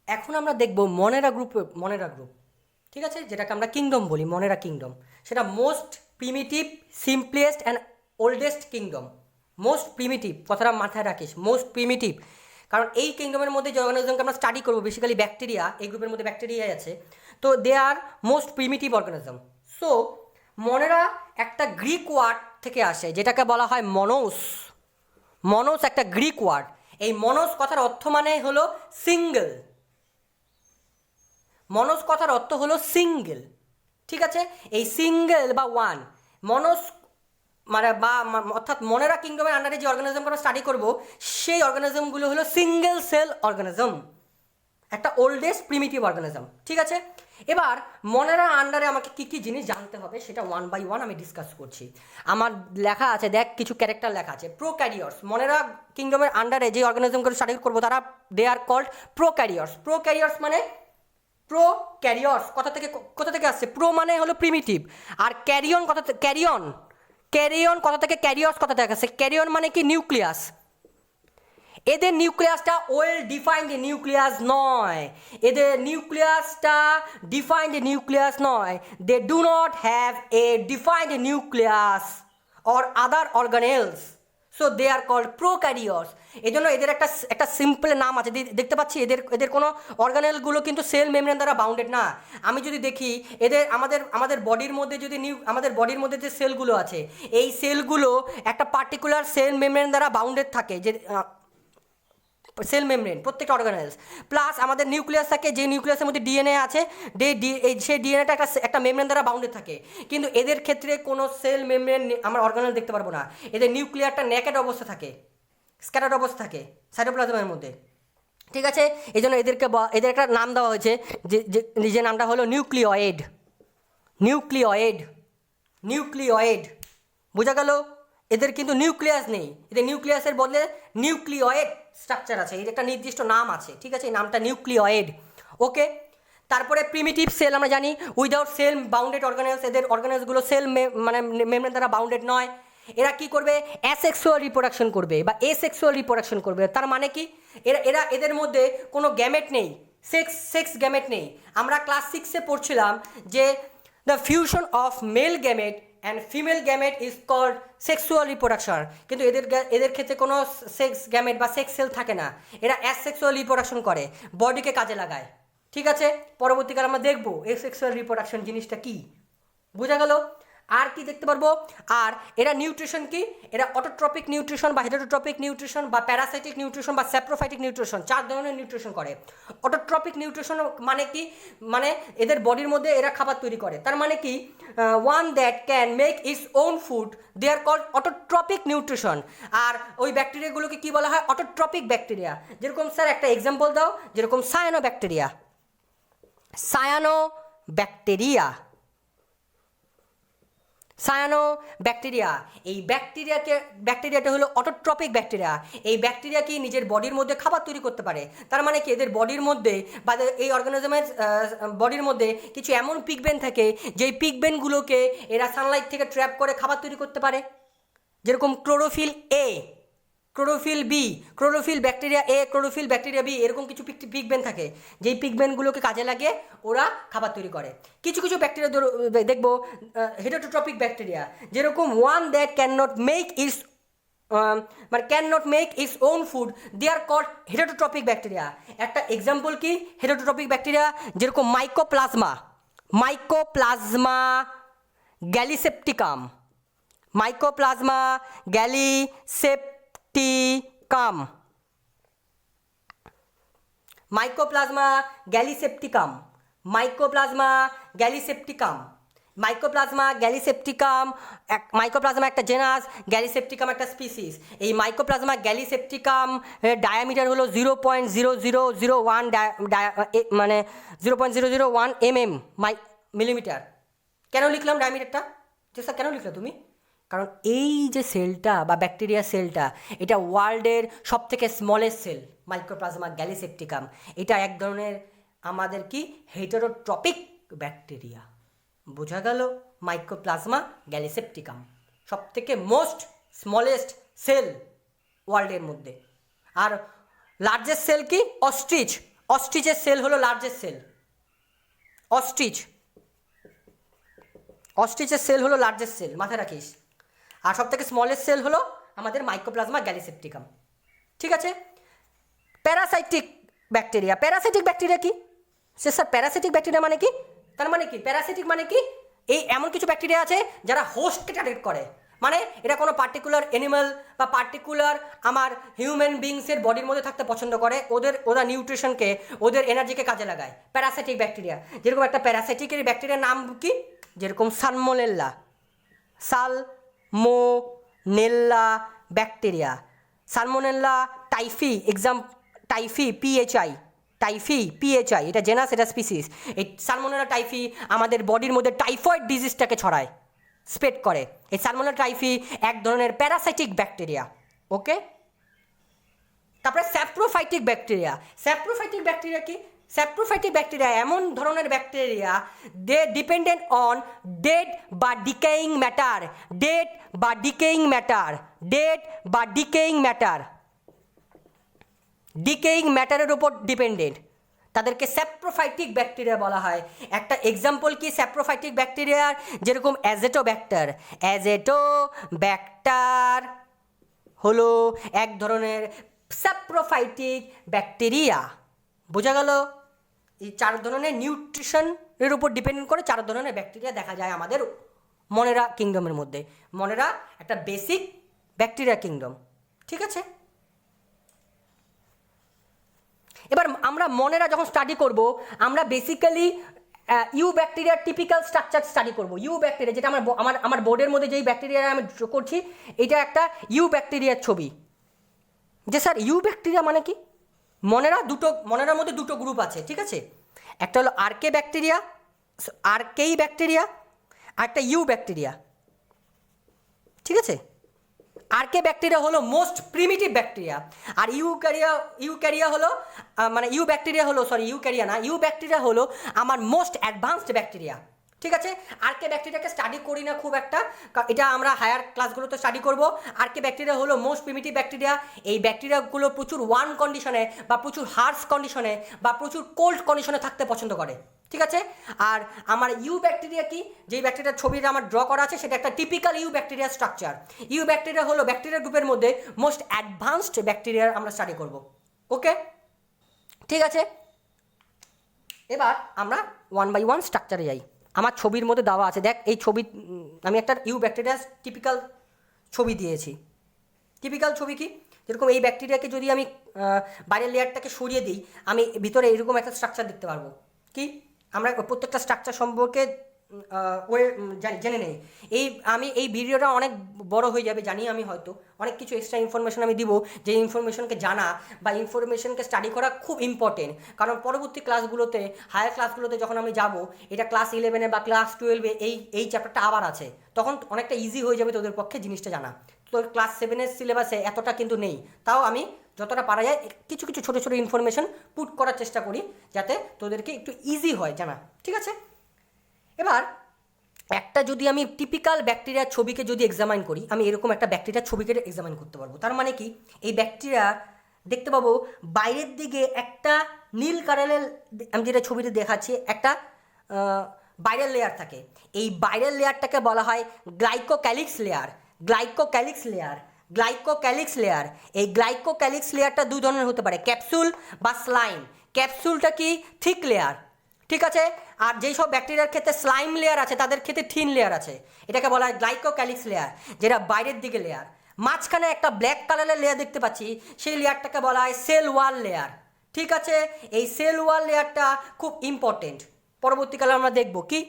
এখন আমরা দেখব মনেরা গ্রুপ, ঠিক আছে, যেটাকে আমরা কিংডম বলি, মনেরা কিংডম। সেটা most primitive, simplest and oldest kingdom. Most primitive কথাটা মাথায় রাখিস, মোস্ট প্রিমিটিভ, কারণ এই কিংডমের মধ্যে যে অর্গানিজমকে আমরা স্টাডি করবো, বেসিক্যালি ব্যাকটেরিয়া, এই গ্রুপের মধ্যে ব্যাকটেরিয়াই আছে, তো দে আর মোস্ট প্রিমিটিভ অর্গানিজম। সো মনেরা একটা গ্রিক ওয়ার্ড থেকে আসে, যেটাকে বলা হয় মনোস। মনোস একটা গ্রিক ওয়ার্ড। এই মনোস কথার অর্থ মানে হলো সিঙ্গেল। মনোস কথার অর্থ হলো সিঙ্গেল, ঠিক আছে। এই সিঙ্গেল বা ওয়ান, মনোস মানে বা অর্থাৎ মনেরা কিংডমের আন্ডারে যে অর্গানিজমকে আমরা স্টাডি করবো, সেই অর্গানিজমগুলো হলো সিঙ্গেল সেল অর্গানিজম, একটা ওল্ডেস্ট প্রিমিটিভ অর্গানিজম, ঠিক আছে। এবার মনেরা আন্ডারে আমাকে কী কী জিনিস জানতে হবে সেটা ওয়ান বাই ওয়ান আমি ডিসকাস করছি। আমার লেখা আছে, দেখ কিছু ক্যারেক্টার লেখা আছে। প্রোক্যারিয়র্স, মনেরা কিংডমের আন্ডারে যে অর্গানিজমগুলো স্টাডি করবো তারা দে আর কল্ড প্রোক্যারিয়র্স। প্রোক্যারিয়র্স মানে প্রোক্যারিয়র্স কোথা থেকে আসছে? প্রো মানে হলো প্রিমিটিভ, আর ক্যারিয়ন কথা থেকে ক্যারিয়র্স কথা থেকে আসছে। ক্যারিয়ন মানে কি? নিউক্লিয়াস। এদের নিউক্লিয়াসটা ওয়েল ডিফাইন্ড নিউক্লিয়াস নয়, এদের নিউক্লিয়াসটা ডিফাইন্ড নিউক্লিয়াস নয়। They do not have a defined nucleus or other organelles, so they are called prokaryotes. এই জন্য এদের একটা সিম্পল নাম আছে, দেখতে পাচ্ছি এদের কোনো অর্গানেলগুলো কিন্তু সেল মেমব্রেন দ্বারা বাউন্ডেড না। আমি যদি দেখি এদের আমাদের বডির মধ্যে যদি আমাদের বডির মধ্যে যে সেলগুলো আছে, এই সেলগুলো একটা পার্টিকুলার সেল মেমব্রেন দ্বারা বাউন্ডেড থাকে, যে সেল মেমব্রেন প্রত্যেকটা অর্গানেলস। প্লাস আমাদের নিউক্লিয়াস থাকে, যে নিউক্লিয়াসের মধ্যে ডিএনএ আছে, সেই ডিএনএটা একটা মেমব্রেন দ্বারা বাউন্ডেড থাকে। কিন্তু এদের ক্ষেত্রে কোনো সেল মেমব্রেন আমরা অর্গানেল দেখতে পারবো না। এদের নিউক্লিয়ারটা নেকেড অবস্থা থাকে, স্ক্যাটার্ড অবস্থা থাকে সাইটোপ্লাজমের মধ্যে, ঠিক আছে। এই জন্য এদের একটা নাম দেওয়া হয়েছে, যে নামটা হলো নিউক্লিওয়েড। বোঝা গেল? এদের কিন্তু নিউক্লিয়াস নেই, এদের নিউক্লিয়াসের বদলে নিউক্লিওয়েড স্ট্রাকচার আছে, এর একটা নির্দিষ্ট নাম আছে, ঠিক আছে, এই নামটা নিউক্লিওয়েড। ওকে, তারপরে প্রিমিটিভ সেল আমরা জানি, উইদাউট সেল বাউন্ডেড অর্গানেলস। এদের অর্গানেলসগুলো সেল মানে মেমব্রেন দ্বারা বাউন্ডেড নয়। এরা কি করবে? অ্যাসেক্সুয়াল রিপ্রোডাকশন করবে বা এসেক্সুয়াল রিপ্রোডাকশন করবে। তার মানে কি? এদের মধ্যে কোনো গ্যামেট নেই, সেক্স গ্যামেট নেই। আমরা ক্লাস 6-এ পড়ছিলাম যে the fusion of male gamete and female gamete is called sexual reproduction. কিন্তু এদের ক্ষেত্রে কোনো সেক্স গ্যামেট বা সেক্স সেল থাকে না, এরা অ্যাসেক্সুয়াল রিপ্রোডাকশন করে, বডিকে কাজে লাগায়, ঠিক আছে। পরবর্তীকালে আমরা দেখবো এসেক্সুয়াল রিপ্রোডাকশন জিনিসটা কি, বোঝা গেল? আর কি দেখতে পারবো? আর এরা নিউট্রিশন কি? এরা অটোট্রপিক নিউট্রিশন বা হেটারোট্রপিক নিউট্রিশন বা প্যারাসাইটিক নিউট্রিশন বা স্যাপ্রোফাইটিক নিউট্রিশন, 4 ধরনের নিউট্রিশন করে। অটোট্রপিক নিউট্রিশন মানে কি? মানে এদের বডির মধ্যে এরা খাবার তৈরি করে। তার মানে কি? One that can make its own food, they are called autotrophic nutrition. আর ওই ব্যাকটেরিয়াগুলোকে কি বলা হয়? Autotrophic bacteria. যেরকম স্যার একটা এক্সাম্পল দাও, যেরকম সায়ানো ব্যাকটেরিয়া। এই ব্যাকটেরিয়াটা হলো অটোট্রপিক ব্যাকটেরিয়া। এই ব্যাকটেরিয়া কি নিজের বডির মধ্যে খাবার তৈরি করতে পারে। তার মানে কি? এদের বডির মধ্যে বা এই অর্গানিজমের বডির মধ্যে কিছু এমন পিগবেন থাকে, যেই পিগবেনগুলোকে এরা সানলাইট থেকে ট্র্যাপ করে খাবার তৈরি করতে পারে। যেরকম chlorophyll A, chlorophyll B, chlorophyll bacteria A, chlorophyll bacteria B, এরকম কিছু পিগমেন্ট থাকে, যেই পিগমেন্টগুলোকে কাজে লাগিয়ে ওরা খাবার তৈরি করে। কিছু ব্যাকটেরিয়া দেখবো হেটারোট্রপিক ব্যাকটেরিয়া, যেরকম one that can not make its own food, they are called heterotrophic bacteria. একটা এক্সাম্পল কি হেটারোট্রপিক ব্যাকটেরিয়া? যেরকম মাইকোপ্লাজমা গ্যালিসেপ্টিকাম, মাইকোপ্লাজমা একটা জেনাস, গ্যালিসেপ্টিকাম একটা স্পিসিস। এই মাইকোপ্লাজমা গ্যালিসেপ্টিকাম ডায়ামিটার হলো 0.0001 মানে 0.001 মিলিমিটার। কেন লিখলাম ডায়ামিটারটা? যে স্যার কেন লিখলে তুমি? কারণ এই যে সেলটা বা ব্যাকটেরিয়া সেলটা, এটা ওয়ার্ল্ডের সবথেকে স্মলেস্ট সেল, মাইক্রোপ্লাজমা গ্যালিসেপ্টিকাম। এটা এক ধরনের আমাদের কি হেটারোট্রপিক ব্যাকটেরিয়া, বোঝা গেল? মাইক্রোপ্লাজমা গ্যালিসেপ্টিকাম সবথেকে মোস্ট স্মলেস্ট সেল ওয়ার্ল্ডের মধ্যে। আর লার্জেস্ট সেল কি? অস্ট্রিচ, অস্ট্রিচের সেল হলো লার্জেস্ট সেল, অস্ট্রিচের সেল হলো লার্জেস্ট সেল, মাথায় রাখিস। আর সব থেকে স্মলেস্ট সেল হলো আমাদের মাইক্রোপ্লাজমা গ্যালিসেপ্টিকাম। ঠিক আছে। প্যারাসাইটিক ব্যাকটেরিয়া কি? সে স্যার প্যারাসাইটিক ব্যাকটেরিয়া মানে কি? তার মানে কি প্যারাসাইটিক মানে কি? এই এমন কিছু ব্যাকটেরিয়া আছে যারা হোস্টকে টার্গেট করে, মানে এটা কোনো পার্টিকুলার অ্যানিমাল বা পার্টিকুলার আমার হিউম্যান বিংসের বডির মধ্যে থাকতে পছন্দ করে, ওরা নিউট্রিশনকে, ওদের এনার্জিকে কাজে লাগায়। প্যারাসাইটিক ব্যাকটেরিয়া, যেরকম একটা প্যারাসাইটিকের ব্যাকটেরিয়ার নাম কি, যেরকম সালমোনেল্লা ব্যাকটেরিয়া, সালমোনেল্লা টাইফি, এটা জেনাস, এটা স্পিসিস। এই সালমোনেলা টাইফি আমাদের বডির মধ্যে টাইফয়েড ডিজিজটাকে ছড়ায়, স্প্রেড করে। এই সালমোনেলা টাইফি এক ধরনের প্যারাসাইটিক ব্যাকটেরিয়া। ওকে, তারপরে স্যাপ্রোফাইটিক ব্যাকটেরিয়া কি? স্যাপ্রোফাইটিক ব্যাকটেরিয়া এমন ধরনের bacteria they dependent on dead বা ডিকেইং ম্যাটারের উপর ডিপেন্ডেন্ট, তাদেরকে স্যাপ্রোফাইটিক ব্যাকটেরিয়া বলা হয়। একটা এক্সাম্পল কি স্যাপ্রোফাইটিক ব্যাকটেরিয়ার, যেরকম অ্যাজেটোব্যাক্টার হলো এক ধরনের স্যাপ্রোফাইটিক ব্যাকটেরিয়া। বোঝা গেল? এই 4 ধরনের নিউট্রিশনের উপর ডিপেন্ড করে 4 ধরনের ব্যাকটেরিয়া দেখা যায় আমাদের মনেরা কিংডমের মধ্যে। মনেরা একটা বেসিক ব্যাকটেরিয়া কিংডম। ঠিক আছে। এবার আমরা মনেরা যখন স্টাডি করব, আমরা বেসিক্যালি ইউ ব্যাকটেরিয়ার টিপিক্যাল স্ট্রাকচার স্টাডি করব। ইউ ব্যাকটেরিয়া, যেটা আমার বোর্ডের মধ্যে যেই ব্যাকটেরিয়া আমি করছি, এটা একটা ইউ ব্যাকটেরিয়ার ছবি। যে স্যার ইউ ব্যাকটেরিয়া মানে কি? মনেরার মধ্যে 2টো গ্রুপ আছে। ঠিক আছে, একটা হলো আরকেই ব্যাকটেরিয়া, আর একটা ইউ ব্যাকটেরিয়া। ঠিক আছে, আরকে ব্যাকটেরিয়া হলো মোস্ট প্রিমিটিভ ব্যাকটেরিয়া, আর ইউ ব্যাকটেরিয়া হলো আমার মোস্ট অ্যাডভান্সড ব্যাকটেরিয়া। ঠিক আছে, আরকে ব্যাকটেরিয়াকে স্টাডি করি না খুব একটা, এটা আমরা হায়ার ক্লাসগুলোতে স্টাডি করব। আরকে ব্যাকটেরিয়া হলো মোস্ট প্রিমিটিভ ব্যাকটেরিয়া। এই ব্যাকটেরিয়াগুলো প্রচুর ওয়ার্ম কন্ডিশনে বা প্রচুর হার্শ কন্ডিশনে বা প্রচুর কোল্ড কন্ডিশনে থাকতে পছন্দ করে। ঠিক আছে, আর আমার ইউ ব্যাকটেরিয়া কি, যেই ব্যাকটেরিয়ার ছবিটা আমার ড্র করা আছে, সেটা একটা typical eubacteria structure. Eubacteria হলো ব্যাকটেরিয়া গ্রুপের মধ্যে মোস্ট অ্যাডভান্সড ব্যাকটেরিয়ার আমরা স্টাডি করব। ওকে, ঠিক আছে। এবার আমরা 1 বাই 1 স্ট্রাকচারে যাই। আমার ছবির মধ্যে দেওয়া আছে, দেখ এই ছবি, আমি একটা ইউ ব্যাকটেরিয়ার টিপিক্যাল ছবি দিয়েছি। টিপিক্যাল ছবি কি, যেরকম এই ব্যাকটেরিয়াকে যদি আমি বাইরের লেয়ারটাকে সরিয়ে দিই, আমি ভিতরে এরকম একটা স্ট্রাকচার দেখতে পারবো। কি, আমরা প্রত্যেকটা স্ট্রাকচার সম্পর্কে জেনে নেই। আমি এই ভিডিওটা অনেক বড় হয়ে যাবে জানি, আমি হয়তো অনেক কিছু এক্সট্রা ইনফরমেশন আমি দিব, যে ইনফরমেশনকে জানা বা ইনফরমেশনকে স্টাডি করা খুব ইম্পর্টেন্ট। কারণ পরবর্তী ক্লাসগুলোতে, হায়ার ক্লাসগুলোতে যখন আমি যাব, এটা ক্লাস 11-এ বা ক্লাস 12-এ এই চ্যাপ্টারটা আবার আছে, তখন অনেকটা ইজি হয়ে যাবে তোদের পক্ষে জিনিসটা জানা। তো ক্লাস 7-এর সিলেবাসে এতটা কিন্তু নেই, তাও আমি যতটা পারা যায় কিছু ছোটো ছোটো ইনফরমেশন পুট করার চেষ্টা করি, যাতে তোদেরকে একটু ইজি হয় জানা। ঠিক আছে, এবার একটা যদি আমি টিপিক্যাল ব্যাকটেরিয়ার ছবিকে যদি এক্সামাইন করি, আমি এরকম একটা ব্যাকটেরিয়ার ছবিকে এক্সামাইন করতে পারবো। তার মানে কি, এই ব্যাকটেরিয়া দেখতে পাবো বাইরের দিকে একটা নীল কালারের, আমি যেটা ছবিতে দেখাচ্ছি, একটা বাইরের লেয়ার থাকে। এই বাইরের লেয়ারটাকে বলা হয় গ্লাইকোক্যালিক্স লেয়ার। এই গ্লাইকোক্যালিক্স লেয়ারটা 2 ধরনের হতে পারে, ক্যাপসুল বা স্লাইম। ক্যাপসুলটা কি, থিক লেয়ার। ঠিক আছে, আর যেই সব ব্যাকটেরিয়ার ক্ষেত্রে স্লাইম লেয়ার আছে, তাদের ক্ষেত্রে থিন লেয়ার আছে। এটাকে বলা হয় গ্লাইকোক্যালিক্স লেয়ার, যেটা বাইরের দিকে লেয়ার। মাঝখানে একটা ব্ল্যাক কালারের লেয়ার দেখতে পাচ্ছি, সেই লেয়ারটাকে বলা হয় সেল ওয়াল লেয়ার। ঠিক আছে, এই সেল ওয়াল লেয়ারটা খুব ইম্পর্টেন্ট, পরবর্তীকালে আমরা দেখব, কি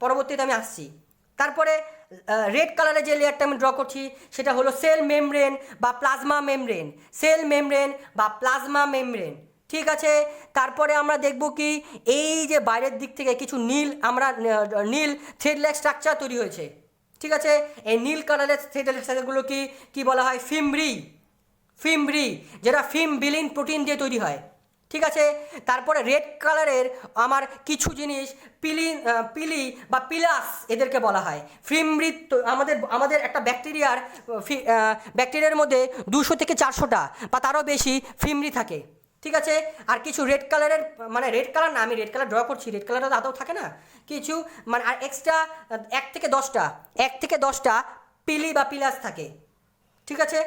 পরবর্তীতে আমি আসছি। তারপরে রেড কালারের যে লেয়ারটা আমি ড্র করছি, সেটা হলো সেল মেমব্রেন বা প্লাজমা মেমব্রেন। ঠিক আছে, তারপরে আমরা দেখব কি, এই যে বাইরের দিক থেকে কিছু নীল থ্রেড লাইক স্ট্রাকচার তৈরি হয়েছে। ঠিক আছে, এই নীল কালারের থ্রেড লাইক স্ট্রাকচারগুলো কি বলা হয়, ফিমব্রি, যেটা ফিমবিলিন প্রোটিন দিয়ে তৈরি হয়। ঠিক আছে, তারপরে রেড কালারের আমার কিছু জিনিস পিলি বা পিলাস এদেরকে বলা হয়। ফিমব্রি আমাদের একটা ব্যাকটেরিয়ার মধ্যে 200 থেকে 400টা বা তারও বেশি ফিমব্রি থাকে। ঠিক আছে। আর কিছু রেড কালারের, মানে রেড কালার না, আমি রেড কালার ড্র করছি, রেড কালারটা আদৌ থাকে না, কিছু মানে আর এক্সট্রা 1 থেকে 10টা পিলি বা পিলাস থাকে। ঠিক আছে,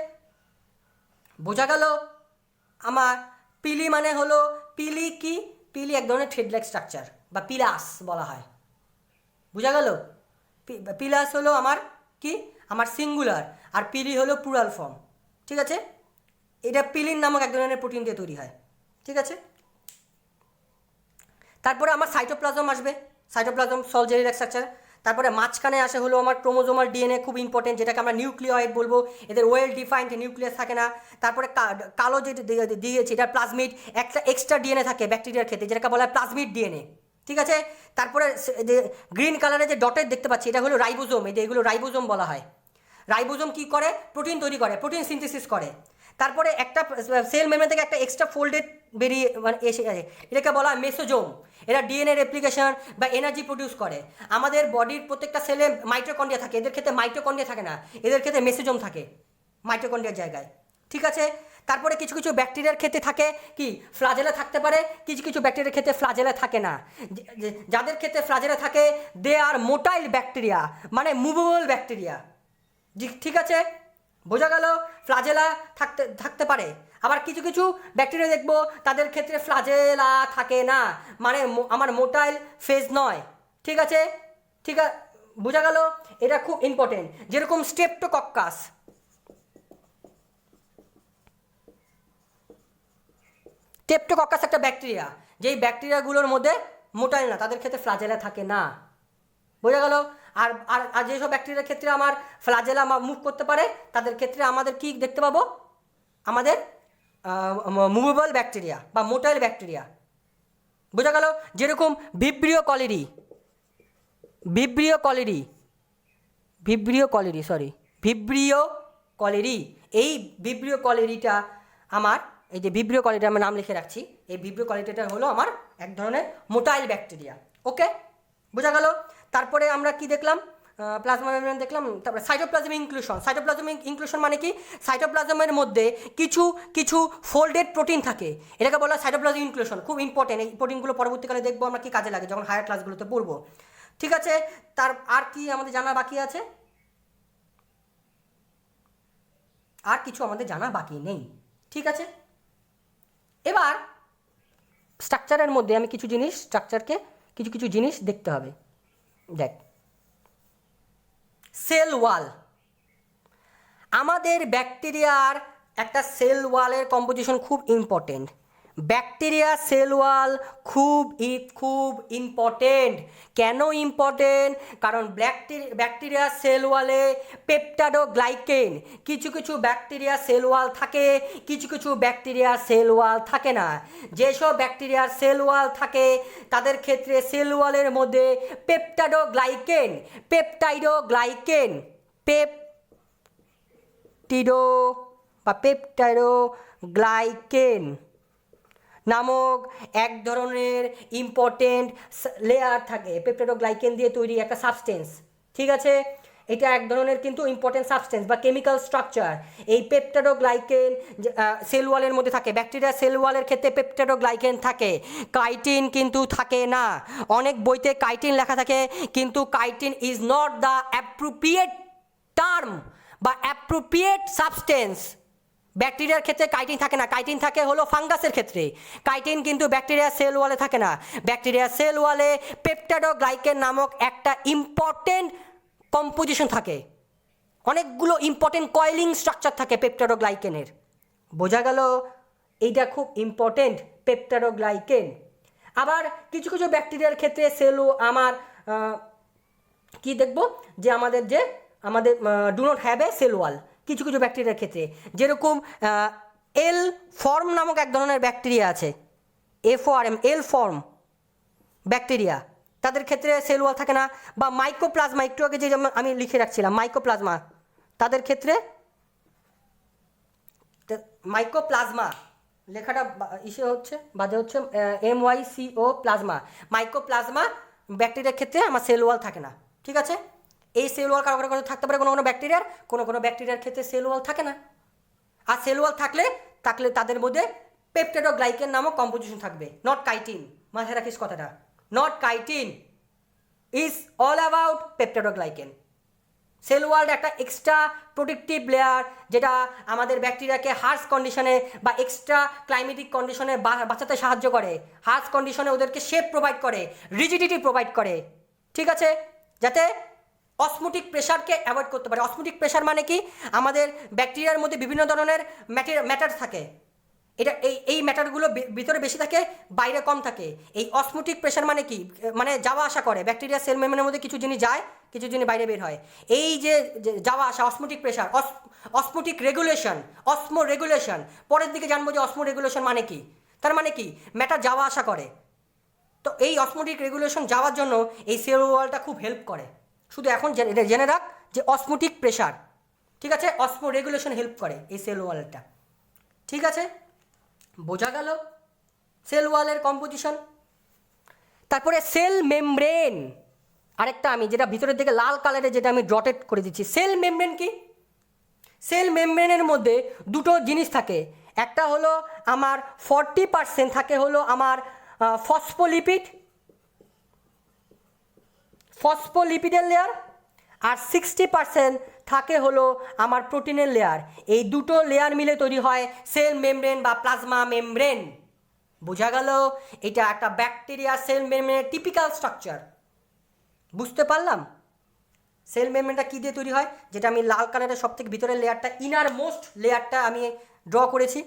বোঝা গেল আমার? পিলি মানে হলো, পিলি কি, পিলি এক ধরনের থ্রেড লাইক স্ট্রাকচার বা পিলাস বলা হয়। বোঝা গেল? পিলাস হলো আমার কি, আমার সিঙ্গুলার, আর পিলি হলো প্লুরাল ফর্ম। ঠিক আছে, এটা পিলিন নামক এক ধরনের প্রোটিন দিয়ে তৈরি হয়। ঠিক আছে, তারপরে আমার সাইটোপ্লাজম আসবে, সাইটোপ্লাজম সল জেলি লাইক স্ট্রাকচার। তারপরে মাঝখানে আসে হলো আমার ক্রোমোজোমাল ডিএনএ, খুব ইম্পর্টেন্ট, যেটাকে আমরা নিউক্লিওয়েড বলবো। এদের ওয়েল ডিফাইন্ড নিউক্লিয়াস থাকে না। তারপরে কালো যেটা দিয়েছি এটা প্লাজমিড, একটা এক্সট্রা ডিএনএ থাকে ব্যাকটেরিয়ার ক্ষেত্রে, যেটাকে বলা হয় প্লাজমিড ডিএনএ। ঠিক আছে, তারপরে যে গ্রিন কালারে যে ডটের দেখতে পাচ্ছি এটা হলো রাইবোজোম, এগুলো রাইবোজোম বলা হয়। রাইবোজোম কি করে, প্রোটিন তৈরি করে, প্রোটিন সিনথেসিস করে। তারপরে একটা সেল মেমব্রেন থেকে একটা এক্সট্রা ফোল্ডেড বেরিয়ে মানে এসে গেছে, এটাকে বলা হয় মেসোজোম। এরা ডিএনএ রেপ্লিকেশন বা এনার্জি প্রডিউস করে। আমাদের বডির প্রত্যেকটা সেলে মাইটোকন্ড্রিয়া থাকে, এদের ক্ষেত্রে মাইটোকন্ড্রিয়া থাকে না, এদের ক্ষেত্রে মেসোজোম থাকে মাইটোকন্ড্রিয়ার জায়গায়। ঠিক আছে, তারপরে কিছু কিছু ব্যাকটেরিয়ার ক্ষেত্রে থাকে কি, ফ্লাজেলা থাকতে পারে, কিছু কিছু ব্যাকটেরিয়ার ক্ষেত্রে ফ্লাজেলা থাকে না। যাদের ক্ষেত্রে ফ্লাজেলা থাকে দে আর মোটাইল ব্যাকটেরিয়া, মানে মুভেবল ব্যাকটেরিয়া। ঠিক আছে, বোঝা গেল? ফ্লাজেলা থাকতে পারে। আবার কিছু কিছু ব্যাকটেরিয়া দেখবো তাদের ক্ষেত্রে ফ্লাজেলা থাকে না, মানে আমার মোটাইল ফেজ নয়। ঠিক আছে, বোঝা গেল? এটা খুব ইম্পর্টেন্ট। যেরকম স্ট্রেপ্টোকক্কাস, স্ট্রেপ্টোকক্কাস একটা ব্যাকটেরিয়া, যেই ব্যাকটেরিয়াগুলোর মধ্যে মোটাইল না, তাদের ক্ষেত্রে ফ্লাজেলা থাকে না। বোঝা গেল? আর আর আর যেসব ব্যাকটেরিয়ার ক্ষেত্রে আমার ফ্লাজেলা মুভ করতে পারে, তাদের ক্ষেত্রে আমাদের কি দেখতে পাবো, আমাদের মুভেবল ব্যাকটেরিয়া বা মোটাইল ব্যাকটেরিয়া। বোঝা গেল? যেরকম ভিব্রিও কলেরি, এই ভিব্রিও কলেরিটা আমার, এই যে ভিব্রিও কলেরিটা আমি নাম লিখে রাখছি, এই ভিব্রিও কলেরিটা হলো আমার এক ধরনের মোটাইল ব্যাকটেরিয়া। ওকে, বোঝা গেল? তারপরে আমরা কি দেখলাম, প্লাজমা মেমব্রেন দেখলাম। তারপরে সাইটোপ্লাজমিক ইনক্লুশন মানে কি, সাইটোপ্লাজমের মধ্যে কিছু কিছু ফোল্ডেড প্রোটিন থাকে, এটাকে বলা হয় সাইটোপ্লাজমিক ইনক্লুশন। খুব ইম্পর্টেন্ট, এই প্রোটিনগুলো পরবর্তীকালে দেখবো আমরা কি কাজে লাগে যখন হায়ার ক্লাসগুলোতে পড়বো। ঠিক আছে, তার আর কি আমাদের জানা বাকি আছে? আর কিছু আমাদের জানা বাকি নেই। ঠিক আছে, এবার স্ট্রাকচারের মধ্যে আমি কিছু জিনিস, স্ট্রাকচারকে কিছু জিনিস দেখতে হবে। দেখ, সেল ওয়াল, আমাদের ব্যাকটেরিয়ার একটা সেল ওয়ালের কম্পোজিশন খুব ইম্পর্টেন্ট। ব্যাকটেরিয়া সেল ওয়াল খুব ইম্পর্টেন্ট। কেন ইম্পর্টেন্ট? কারণ ব্যাকটেরিয়া সেল ওয়ালে পেপটাইডোগ্লাইকেন, কিছু কিছু ব্যাকটেরিয়া সেল ওয়াল থাকে, কিছু কিছু ব্যাকটেরিয়া সেল ওয়াল থাকে না। যেসব ব্যাকটেরিয়ার সেল ওয়াল থাকে তাদের ক্ষেত্রে সেল ওয়ালের মধ্যে পেপটাইডোগ্লাইকেন নামক এক ধরনের ইম্পর্টেন্ট লেয়ার থাকে, পেপটাইডোগ্লাইকেন দিয়ে তৈরি একটা সাবস্টেন্স। ঠিক আছে, এটা এক ধরনের কিন্তু ইম্পর্টেন্ট সাবস্টেন্স বা কেমিক্যাল স্ট্রাকচার। এই পেপটাইডোগ্লাইকেন সেল ওয়ালের মধ্যে থাকে, ব্যাকটেরিয়া সেল ওয়ালের ক্ষেত্রে পেপটাইডোগ্লাইকেন থাকে, কাইটিন কিন্তু থাকে না। অনেক বইতে কাইটিন লেখা থাকে, কিন্তু chitin is not the appropriate term বা অ্যাপ্রোপ্রিয়েট সাবস্টেন্স। ব্যাকটেরিয়ার ক্ষেত্রে কাইটিন থাকে না, কাইটিন থাকে হলো ফাঙ্গাসের ক্ষেত্রে। কাইটিন কিন্তু ব্যাকটেরিয়া সেল ওয়ালে থাকে না। ব্যাকটেরিয়া সেল ওয়ালে পেপটাইডোগ্লাইকেন নামক একটা ইম্পর্টেন্ট কম্পোজিশন থাকে, অনেকগুলো ইম্পর্টেন্ট কয়েলিং স্ট্রাকচার থাকে পেপটাইডোগ্লাইকেনের। বোঝা গেল? এইটা খুব ইম্পর্টেন্ট, পেপটাইডোগ্লাইকেন। আবার কিছু কিছু ব্যাকটেরিয়ার ক্ষেত্রে আমার কি দেখব, যে আমাদের do not have A cell wall কিছু কিছু ব্যাকটেরিয়ার ক্ষেত্রে। যেরকম এল ফর্ম নামক এক ধরনের ব্যাকটেরিয়া আছে, এল ফর্ম ব্যাকটেরিয়া, তাদের ক্ষেত্রে সেল ওয়াল থাকে না। বা মাইকোপ্লাজমা, একটু আগে যে আমি লিখে রাখছিলাম মাইকোপ্লাজমা, তাদের ক্ষেত্রে মাইকোপ্লাজমা লেখাটা বাজে হচ্ছে MYCO প্লাজমা, মাইকোপ্লাজমা ব্যাকটেরিয়ার ক্ষেত্রে আমার সেল ওয়াল থাকে না। ঠিক আছে, এই সেল ওয়াল কারো কারো থাকতে পারে কোনো ব্যাকটেরিয়ার, কোনো ব্যাকটেরিয়ার ক্ষেত্রে সেল ওয়াল থাকে না। আর সেল ওয়াল থাকলে তাদের মধ্যে পেপটাইডোগ্লাইকেন নামক কম্পোজিশন থাকবে, নট কাইটিন। মাথায় রাখিস কথাটা, not chitin, is all about peptidoglycan. Cell wall একটা এক্সট্রা প্রোটেক্টিভ লেয়ার, যেটা আমাদের ব্যাকটেরিয়াকে হার্শ কন্ডিশনে বা এক্সট্রা ক্লাইমেটিক কন্ডিশনে বাঁচাতে সাহায্য করে, হার্শ কন্ডিশনে ওদেরকে শেপ প্রোভাইড করে, রিজিডিটি প্রোভাইড করে, ঠিক আছে, যাতে অসমোটিক প্রেশারকে অ্যাভয়েড করতে পারে। অসমোটিক প্রেশার মানে কি, আমাদের ব্যাকটেরিয়ার মধ্যে বিভিন্ন ধরনের ম্যাটার থাকে, এটা এই ম্যাটারগুলো ভিতরে বেশি থাকে, বাইরে কম থাকে। এই অসমোটিক প্রেশার মানে কি, মানে যাওয়া আসা করে, ব্যাকটেরিয়া সেল মেমব্রেনের মধ্যে কিছু জিনিস যায়, কিছু জিনিস বাইরে বের হয়। এই যে যাওয়া আসা, osmotic pressure, osmotic regulation, osmoregulation, পরের দিকে জানবো যে অসমো রেগুলেশন মানে কি। তার মানে কি, ম্যাটার যাওয়া আসা করে। তো এই অসমোটিক রেগুলেশন যাওয়ার জন্য এই সেল ওয়ালটা খুব হেল্প করে। শুধু এখন জেনে রাখ যে অসমোটিক প্রেশার, ঠিক আছে, অসমো রেগুলেশন হেল্প করে এই সেল ওয়ালটা, ঠিক আছে, বোঝা গেল সেল ওয়ালের কম্পোজিশন। তারপরে সেল মেমব্রেন, আরেকটা আমি যেটা ভিতরের দিকে লাল কালারে যেটা আমি ডটেড করে দিচ্ছি। সেল মেমব্রেন কি, সেল মেমব্রেনের মধ্যে দুটো জিনিস থাকে, একটা হলো আমার 40% থাকে হলো আমার ফসফোলিপিডের লেয়ার, আর 60% থাকে হলো আমার প্রোটিনের লেয়ার। এই দুটো লেয়ার মিলে তৈরি হয় সেল মেমব্রেন বা প্লাজমা মেমব্রেন। বোঝা গেল, এটা একটা ব্যাকটেরিয়া সেল মেমব্রেনের টিপিক্যাল স্ট্রাকচার। বুঝতে পারলাম সেল মেমব্রেনটা কী দিয়ে তৈরি হয়, যেটা আমি লাল কালারের সব থেকে ভিতরের লেয়ারটা, ইনার মোস্ট লেয়ারটা আমি ড্র করেছি,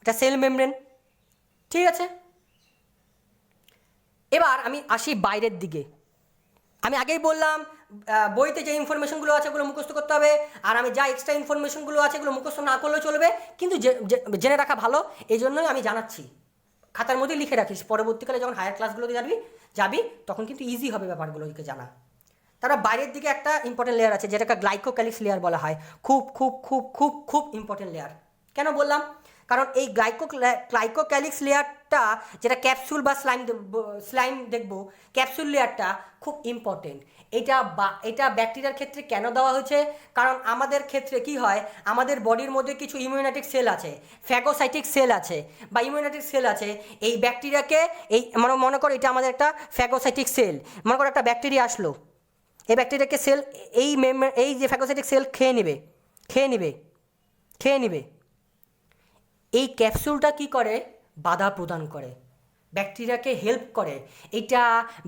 এটা সেল মেমব্রেন, ঠিক আছে। এবার আমি আসি বাইরের দিকে। আমি আগেই বললাম বইতে যে ইনফরমেশনগুলো আছে ওগুলো মুখস্থ করতে হবে, আর আমি যা এক্সট্রা ইনফরমেশনগুলো আছে এগুলো মুখস্থ না করলেও চলবে, কিন্তু জেনে রাখা ভালো, এই জন্যই আমি জানাচ্ছি। খাতার মধ্যে লিখে রাখিস, পরবর্তীকালে যখন হায়ার ক্লাসগুলোতে যাবি তখন কিন্তু ইজি হবে ব্যাপারগুলোকে জানা। তারা বাইরের দিকে একটা ইম্পর্টেন্ট লেয়ার আছে, যেটাকে গ্লাইকোক্যালিক্স লেয়ার বলা হয়, খুব খুব খুব খুব খুব ইম্পর্টেন্ট লেয়ার। কেন বললাম, কারণ এই গ্লাইকোক্যালিক্স লেয়ারটা, যেটা ক্যাপসুল বা স্লাইম দেখবো, ক্যাপসুল লেয়ারটা খুব ইম্পর্টেন্ট। এটা ব্যাকটেরিয়ার ক্ষেত্রে কেন দেওয়া হয়েছে, কারণ আমাদের ক্ষেত্রে কি হয়, আমাদের বডির মধ্যে কিছু ইমিউনেটিক সেল আছে, ফ্যাগোসাইটিক সেল আছে বা ইমিউনেটিক সেল আছে। এই ব্যাকটেরিয়াকে, এই মনে করো এটা আমাদের একটা ফ্যাগোসাইটিক সেল, মনে করো একটা ব্যাকটেরিয়া আসলো, এই ব্যাকটেরিয়াকে সেল এই যে ফ্যাগোসাইটিক সেল খেয়ে নিবে। এই ক্যাপসুলটা কি করে, বাধা প্রদান করে, ব্যাকটেরিয়াকে হেল্প করে। এটা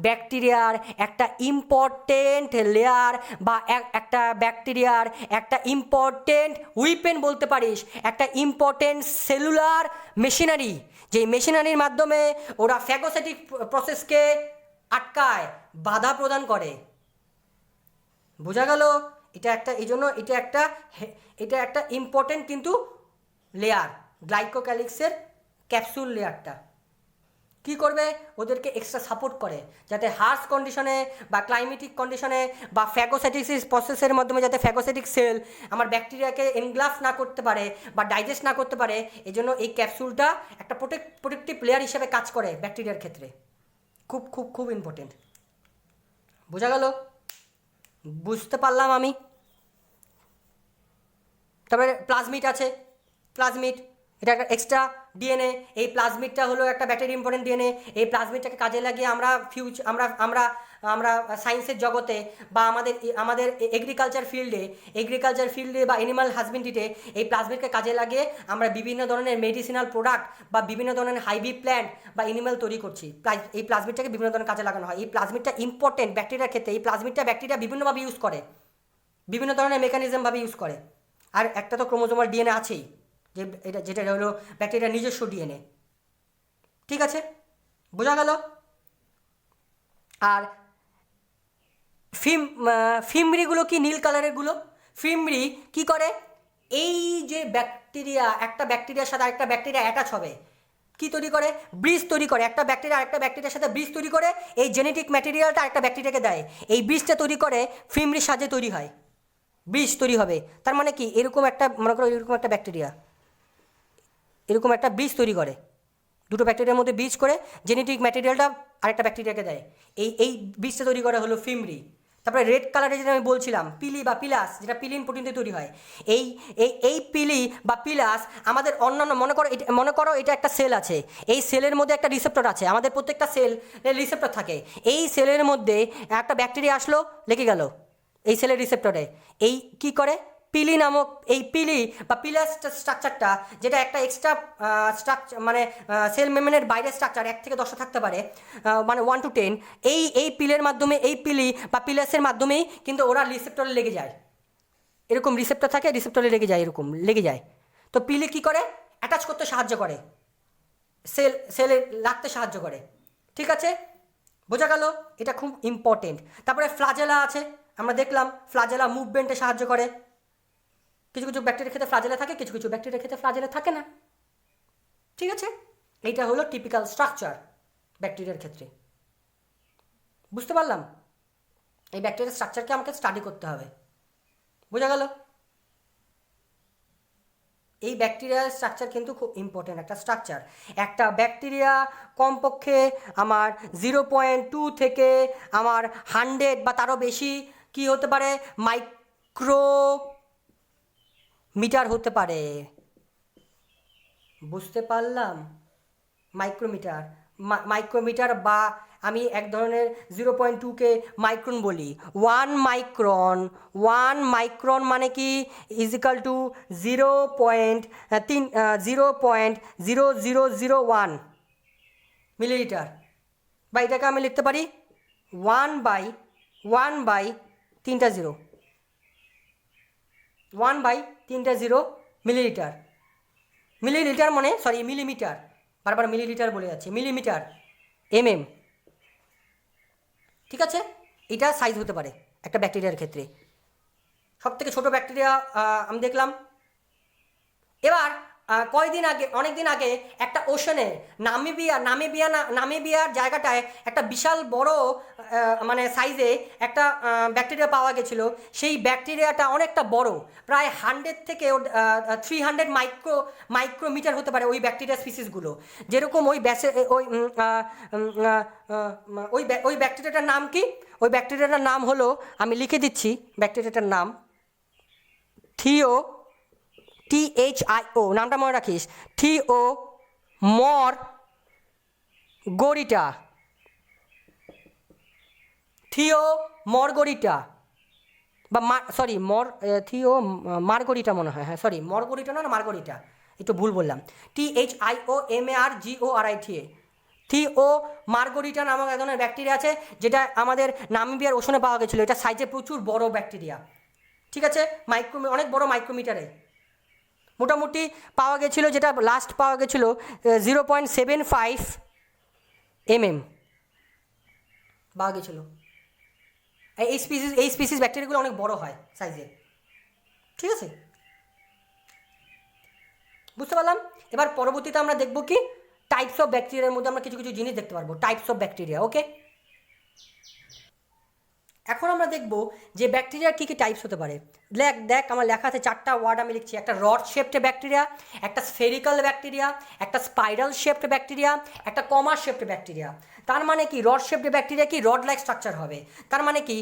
ব্যাকটেরিয়ার একটা ইম্পর্টেন্ট লেয়ার বা একটা ব্যাকটেরিয়ার একটা ইম্পর্টেন্ট উইপেন বলতে পারিস, একটা ইম্পর্টেন্ট সেলুলার মেশিনারি, যে মেশিনারির মাধ্যমে ওরা ফ্যাগোসাইটিক প্রসেসকে আটকায়, বাধা প্রদান করে। বোঝা গেল, এটা একটা, এই জন্য এটা একটা ইম্পর্টেন্ট কিন্তু লেয়ার, গ্লাইকোক্যালিক্সের ক্যাপসুল লেয়ারটা কী করবে, ওদেরকে এক্সট্রা সাপোর্ট করে, যাতে হার্শ কন্ডিশনে বা ক্লাইমেটিক কন্ডিশনে বা ফ্যাগোসাইটিস প্রসেসের মাধ্যমে যাতে ফ্যাগোসাইটিক সেল আমার ব্যাকটেরিয়াকে এনগ্লাফ না করতে পারে বা ডাইজেস্ট না করতে পারে, এই জন্য এই ক্যাপসুলটা একটা প্রোটেক্টিভ লেয়ার হিসেবে কাজ করে ব্যাকটেরিয়ার ক্ষেত্রে। খুব খুব খুব ইম্পর্টেন্ট। বোঝা গেল, বুঝতে পারলাম আমি। তারপরে প্লাজমিড আছে, প্লাজমিড এটা একটা এক্সট্রা ডিএনএ। এই প্লাজমিডটা হলো একটা ব্যাকটেরিয়া ইম্পর্টেন্ট ডিএনএ। এই প্লাজমিডটাকে কাজে লাগিয়ে আমরা সায়েন্সের জগতে বা আমাদের এগ্রিকালচার ফিল্ডে বা অ্যানিমাল হাজবেন্ড্রিতে এই প্লাজমিডকে কাজে লাগিয়ে আমরা বিভিন্ন ধরনের মেডিসিনাল প্রোডাক্ট বা বিভিন্ন ধরনের হাইব্রিড প্ল্যান্ট বা অ্যানিমাল তৈরি করছি। এই প্লাজমিডটাকে বিভিন্ন ধরনের কাজে লাগানো হয়। এই প্লাজমিডটা ইম্পর্টেন্ট ব্যাকটেরিয়ার ক্ষেত্রে। এই প্লাজমিডটা ব্যাকটেরিয়া বিভিন্নভাবে ইউজ করে, বিভিন্ন ধরনের মেকানিজমভাবে ইউজ করে। আর একটা তো ক্রোমোজোমাল ডিএনএ আছেই, যেটা হলো ব্যাকটেরিয়ার নিজস্ব ডিএনএ, ঠিক আছে, বোঝা গেল। আর ফিমরিগুলো কি নীল কালারেরগুলো, ফিমরি কি করে, এই যে একটা ব্যাকটেরিয়ার সাথে আরেকটা ব্যাকটেরিয়া অ্যাটাচ হবে, কি তৈরি করে, ব্রিজ তৈরি করে। একটা ব্যাকটেরিয়া আরেকটা ব্যাকটেরিয়ার সাথে ব্রিজ তৈরি করে, এই জেনেটিক ম্যাটেরিয়ালটা আরেকটা ব্যাকটেরিয়াকে দেয়, এই ব্রিজটা তৈরি করে, ফিমরির সাহায্যে তৈরি হয়, ব্রিজ তৈরি হবে। তার মানে কি, এরকম একটা মনে করো, এরকম একটা ব্যাকটেরিয়া এরকম একটা ব্রিজ তৈরি করে, দুটো ব্যাকটেরিয়ার মধ্যে ব্রিজ করে জেনেটিক ম্যাটেরিয়ালটা আরেকটা ব্যাকটেরিয়াকে দেয়, এই ব্রিজটা তৈরি করা হলো ফিমরি। তারপরে রেড কালারের যেটা আমি বলছিলাম পিলি বা পিলাস, যেটা পিলিন প্রোটিন দিয়ে তৈরি হয়, এই এই এই পিলি বা পিলাস আমাদের অন্যান্য মনে করো এটা একটা সেল আছে, এই সেলের মধ্যে একটা রিসেপ্টর আছে, আমাদের প্রত্যেকটা সেলের রিসেপ্টর থাকে, এই সেলের মধ্যে একটা ব্যাকটেরিয়া আসলো, লেগে গেল এই সেলের রিসেপ্টরে, এই কি করে পিলি নামক এই পিলি বা পিলাস স্ট্রাকচারটা, যেটা একটা এক্সট্রা স্ট্রাকচার মানে সেল মেমব্রেনের বাইরের স্ট্রাকচার 1 থেকে 10 থাকতে পারে, মানে 1 to 10, এই পিলের মাধ্যমে, এই পিলি বা পিলাসের মাধ্যমেই কিন্তু ওরা রিসেপ্টরে লেগে যায়, এরকম রিসেপ্টর থাকে, রিসেপ্টরে লেগে যায়, এরকম লেগে যায়। তো পিলি কি করে, অ্যাটাচ করতে সাহায্য করে, সেলে লাগতে সাহায্য করে, ঠিক আছে, বোঝা গেল, এটা খুব ইম্পর্টেন্ট। তারপরে ফ্লাজেলা আছে, আমরা দেখলাম ফ্লাজেলা মুভমেন্টে সাহায্য করে, কিছু কিছু ব্যাকটেরিয়ার ক্ষেত্রে ফ্লাজেলা থাকে, কিছু কিছু ব্যাকটেরিয়ার ক্ষেত্রে ফ্লাজেলা থাকে না, ঠিক আছে। এইটা হলো টিপিক্যাল স্ট্রাকচার ব্যাকটেরিয়ার ক্ষেত্রে, বুঝতে পারলাম। এই ব্যাকটেরিয়ার স্ট্রাকচারকে আমাকে স্টাডি করতে হবে, বোঝা গেল। এই ব্যাকটেরিয়ার স্ট্রাকচার কিন্তু খুব ইম্পর্টেন্ট একটা স্ট্রাকচার। একটা ব্যাকটেরিয়া কমপক্ষে আমার 0.2 থেকে আমার 100 বা তারও বেশি কি হতে পারে, মাইক্রোমিটার হতে পারে, বুঝতে পারলাম। মাইক্রোমিটার বা আমি এক ধরনের 0.2কে মাইক্রন বলি। 1 মাইক্রন মানে কি ইজিক্যাল টু 0.0001 মিলিলিটার, বা এটাকে আমি লিখতে পারি 1/3টা জিরো, 1/3টা মিলিলিটার। মিলিলিটার মানে সরি মিলিমিটার, বারবার মিলিলিটার বলে যাচ্ছে, মিলিমিটার ঠিক আছে। এটা সাইজ হতে পারে একটা ব্যাকটেরিয়ার ক্ষেত্রে, সবথেকে ছোট ব্যাকটেরিয়া আমি দেখলাম। এবার অনেক দিন আগে একটা ওশনে নামিবিয়ার জায়গাটায় একটা বিশাল বড় মানে সাইজে একটা ব্যাকটেরিয়া পাওয়া গেছিলো। সেই ব্যাকটেরিয়াটা অনেকটা বড়, প্রায় 100 থেকে 300 মাইক্রোমিটার হতে পারে ওই ব্যাকটেরিয়া স্পিসিসগুলো। যেরকম ওই ব্যাকটেরিয়াটার নাম কি, ওই ব্যাকটেরিয়াটার নাম হলো, আমি লিখে দিচ্ছি ব্যাকটেরিয়াটার নাম, THIO, নামটা মনে রাখিস, থিওমরগরিটা, বা মার্গরিটা মনে হয়, হ্যাঁ সরি মরগরিটা না মার্গরিটা, একটু ভুল বললাম। THIOMARGORITA, থিও মার্গরিটা নামক এক ধরনের ব্যাকটেরিয়া আছে, যেটা আমাদের নামিবিয়ার ওশনে পাওয়া গেছিলো। এটা সাইজে প্রচুর বড় ব্যাকটেরিয়া, ঠিক আছে, অনেক বড় মাইক্রোমিটারে মোটামুটি পাওয়া গেছিলো, যেটা লাস্ট পাওয়া গেছিলো 0.75 mm পাওয়া গেছিলো। এই স্পিসিস ব্যাকটেরিয়াগুলো অনেক বড় হয় সাইজে, ঠিক আছে, বুঝতে পারলাম। এবার পরবর্তীতে আমরা দেখব কি টাইপস অফ ব্যাকটেরিয়ার মধ্যে আমরা কিছু কিছু জিনিস দেখতে পারবো, টাইপস অফ ব্যাকটেরিয়া, ওকে। এখন আমরা দেখব যে ব্যাকটেরিয়ার কী কী টাইপস হতে পারে। দেখ আমার লেখা আছে 4টা ওয়ার্ড আমি লিখছি, একটা রড শেপড ব্যাকটেরিয়া, একটা স্ফেরিক্যাল ব্যাকটেরিয়া, একটা স্পাইরাল শেপড ব্যাকটেরিয়া, একটা কমা শেপড ব্যাকটেরিয়া। তার মানে কি রড শেপড ব্যাকটেরিয়া কি রড লাইক স্ট্রাকচার হবে, তার মানে কি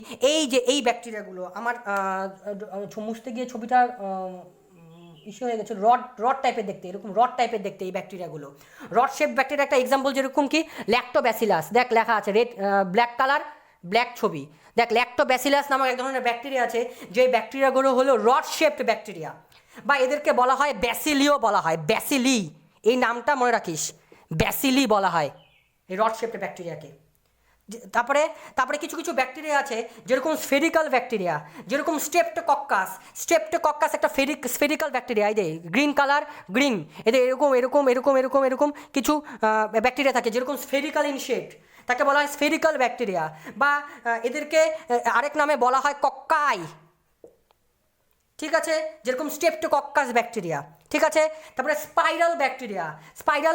এই ব্যাকটেরিয়াগুলো আমার মুছতে গিয়ে ছবিটা ইস্যু হয়ে গেছে, রড টাইপের দেখতে, এরকম রড টাইপের দেখতে এই ব্যাকটেরিয়াগুলো। রড শেপ ব্যাকটেরিয়া একটা এক্সাম্পল যেরকম কি ল্যাক্টোব্যাসিলাস, দেখ লেখা আছে রেড ব্ল্যাক কালার, ব্ল্যাক ছবি, দেখ ল্যাক্টোব্যাসিলাস নামক এক ধরনের ব্যাকটেরিয়া আছে, যে ব্যাকটেরিয়াগুলো হলো রড শেপড ব্যাকটেরিয়া, বা এদেরকে বলা হয় ব্যাসিলিও বলা হয়, ব্যাসিলি, এই নামটা মনে রাখিস, ব্যাসিলি বলা হয় এই রড শেপড ব্যাকটেরিয়াকে। তারপরে কিছু কিছু ব্যাকটেরিয়া আছে যেরকম স্ফেরিক্যাল ব্যাকটেরিয়া, যেরকম স্টেপ্টোকক্কাস একটা স্ফেরিক্যাল ব্যাকটেরিয়া, এই যে গ্রিন কালার, গ্রিন, এদের এরকম কিছু ব্যাকটেরিয়া থাকে যেরকম স্ফেরিক্যাল ইন শেপ, তাকে বলা হয় স্ফেরিক্যাল ব্যাকটেরিয়া, বা এদেরকে আরেক নামে বলা হয় কক্কাই, ঠিক আছে, যেরকম স্টেপ্টোকক্কাস ব্যাকটেরিয়া, ঠিক আছে। তারপরে স্পাইরাল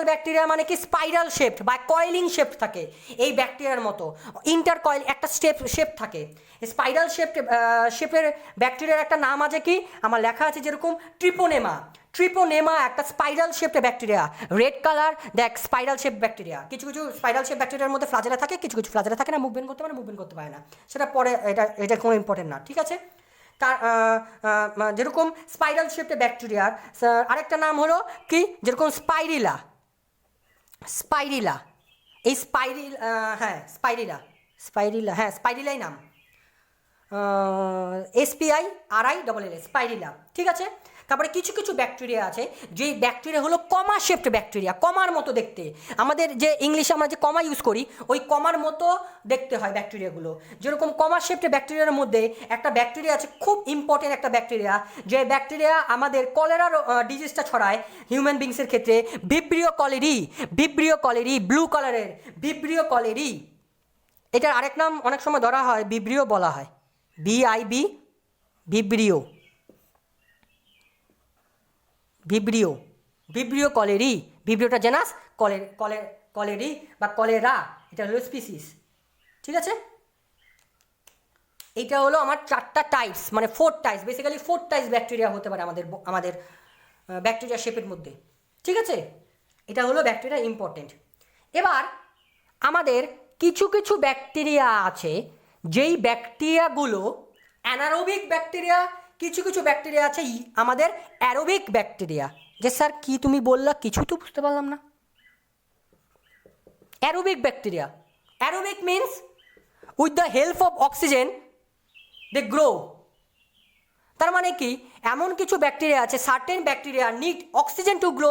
ব্যাকটেরিয়া মানে কি স্পাইরাল শেপড বা কয়েলিং শেপ থাকে এই ব্যাকটেরিয়ার মতো, ইন্টারকয়েল একটা শেপ থাকে। স্পাইরাল শেপের ব্যাকটেরিয়ার একটা নাম আছে কি আমার লেখা আছে যেরকম ট্রিপোনেমা, ট্রিপোনেমা একটা spiral shaped bacteria, red colour, দেখ স্পাইরাল শেপ ব্যাকটেরিয়া। কিছু কিছু স্পাইরাল শেপ ব্যাকটেরিয়ার মধ্যে ফ্লাজেলা থাকে, কিছু কিছু ফ্লাজেলা থাকে না, মুভমেন্ট করতে পারে, মুভমেন্ট করতে পারে না, সেটা পরে, এটা কোনো ইম্পর্টেন্ট না, ঠিক আছে। তার যেরকম স্পাইরাল শেপড ব্যাকটেরিয়ার আরেকটা নাম হলো কি, যেরকম স্পাইরিলা, স্পাইরিলা, এই হ্যাঁ স্পাইরিলা, স্পাইরিলা, হ্যাঁ স্পাইরিলাই নাম, SPIRILLA, স্পাইরিলা, ঠিক আছে। তারপরে কিছু কিছু ব্যাকটেরিয়া আছে যেই ব্যাকটেরিয়া হলো কমা শেপড ব্যাকটেরিয়া, কমার মতো দেখতে, আমাদের যে ইংলিশে আমরা যে কমা ইউজ করি ওই কমার মতো দেখতে হয় ব্যাকটেরিয়াগুলো। যেরকম কমা শেপড ব্যাকটেরিয়ার মধ্যে একটা ব্যাকটেরিয়া আছে, খুব ইম্পর্টেন্ট একটা ব্যাকটেরিয়া, যে ব্যাকটেরিয়া আমাদের কলেরার ডিজিজটা ছড়ায় হিউম্যান বিংসের ক্ষেত্রে, Vibrio colliery, Vibrio colliery, blue কালারের ভিব্রিও কলেরি। এটার আরেক নাম অনেক সময় ধরা হয়, ভিব্রিও বলা হয়, BIB, Vibrio, Vibrio, Vibrio cholerae, ভিব্রিওটা জেনাস, কলেরি বা কলেরা এটা হলো স্পিসিস, ঠিক আছে। এইটা হলো আমার 4টা টাইপস, মানে 4 টাইপস, বেসিক্যালি 4 টাইপস ব্যাকটেরিয়া হতে পারে আমাদের ব্যাকটেরিয়া শেপের মধ্যে, ঠিক আছে। এটা হলো ব্যাকটেরিয়া ইম্পর্টেন্ট। এবার আমাদের কিছু কিছু ব্যাকটেরিয়া আছে যেই ব্যাকটেরিয়াগুলো অ্যানারোবিক ব্যাকটেরিয়া, কিছু কিছু ব্যাকটেরিয়া আছে আমাদের অ্যারোবিক ব্যাকটেরিয়া। যে স্যার কি তুমি বললা, কিছু তো বুঝতে পারলাম না। Aerobic bacteria, aerobic means with the help of oxygen they grow. তার মানে কি, এমন কিছু ব্যাকটেরিয়া আছে, certain bacteria need oxygen to grow,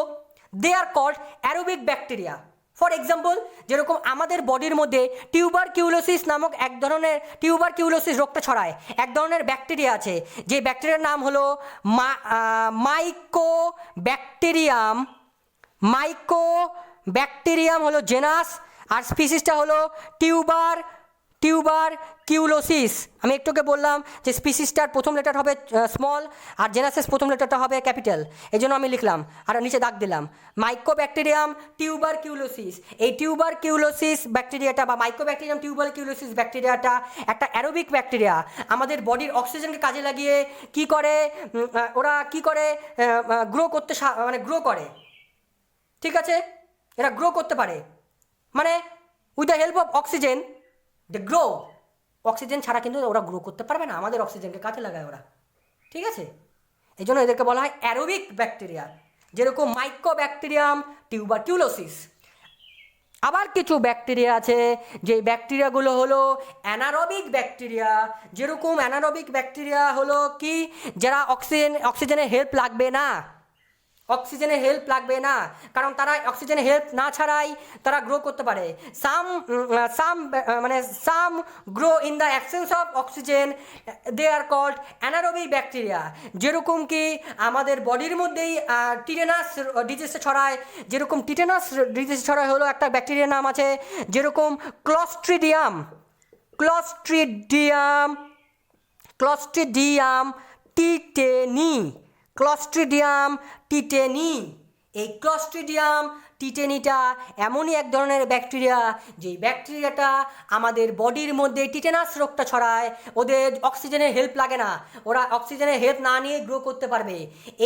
they are called aerobic bacteria. For example, যেরকম আমাদের বডির মধ্যে টিউবারকিউলোসিস নামক এক ধরনের, টিউবারকিউলোসিস রোগটা ছড়ায় এক ধরনের ব্যাকটেরিয়া আছে, যে ব্যাকটেরিয়ার নাম হলো মাইকোব্যাকটেরিয়াম। মাইকোব্যাকটেরিয়াম হলো জেনাস, আর স্পিসিসটা হলো টিউবারকিউলোসিস। আমি একটুকে বললাম যে স্পিসিসটার প্রথম লেটার হবে স্মল আর জেনাসের প্রথম লেটারটা হবে ক্যাপিটাল, এই জন্য আমি লিখলাম আর নিচে দাগ দিলাম মাইকোব্যাকটেরিয়াম টিউবারকিউলোসিস। এই টিউবারকিউলোসিস ব্যাকটেরিয়াটা বা মাইকোব্যাকটেরিয়াম টিউবারকিউলোসিস ব্যাকটেরিয়াটা একটা অ্যারোবিক ব্যাকটেরিয়া, আমাদের বডির অক্সিজেনকে কাজে লাগিয়ে কি করে, ওরা কি করে গ্রো করতে, মানে গ্রো করে, ঠিক আছে। এরা গ্রো করতে পারে, মানে with the help of oxygen they grow. Oxygen ছাড়া কিন্তু ওরা গ্রো করতে পারবে না, আমাদের অক্সিজেনকে কাজে লাগায় ওরা, ঠিক আছে। এই জন্য এদেরকে বলা হয় অ্যারোবিক ব্যাকটেরিয়া, যেরকম মাইকোব্যাকটেরিয়াম টিউবারকিউলোসিস। আবার কিছু ব্যাকটেরিয়া আছে যে ব্যাকটেরিয়াগুলো হলো অ্যানারোবিক ব্যাকটেরিয়া। যেরকম অ্যানারোবিক ব্যাকটেরিয়া হলো কি, যারা অক্সিজেনের হেল্প লাগবে না, অক্সিজেনের হেল্প লাগবে না, কারণ তারা অক্সিজেনের হেল্প না ছাড়াই তারা গ্রো করতে পারে। Some grow in the absence of oxygen, they are called anaerobic bacteria. যেরকম কি আমাদের বডির মধ্যেই টিটেনাস ডিজিজটা ছড়ায়, যেরকম টিটেনাস ডিজিজ ছড়ায় হলো একটা ব্যাকটেরিয়ার নাম আছে, যেরকম ক্লস্ট্রিডিয়াম টিটেনি, ক্লস্ট্রিডিয়াম টিটেনি। এই ক্লস্ট্রিডিয়াম টিটেনিটা এমনই এক ধরনের ব্যাকটেরিয়া, যেই ব্যাকটেরিয়াটা আমাদের বডির মধ্যে টিটেনাস রোগটা ছড়ায়, ওদের অক্সিজেনের হেল্প লাগে না, ওরা অক্সিজেনের হেল্প না নিয়ে গ্রো করতে পারবে।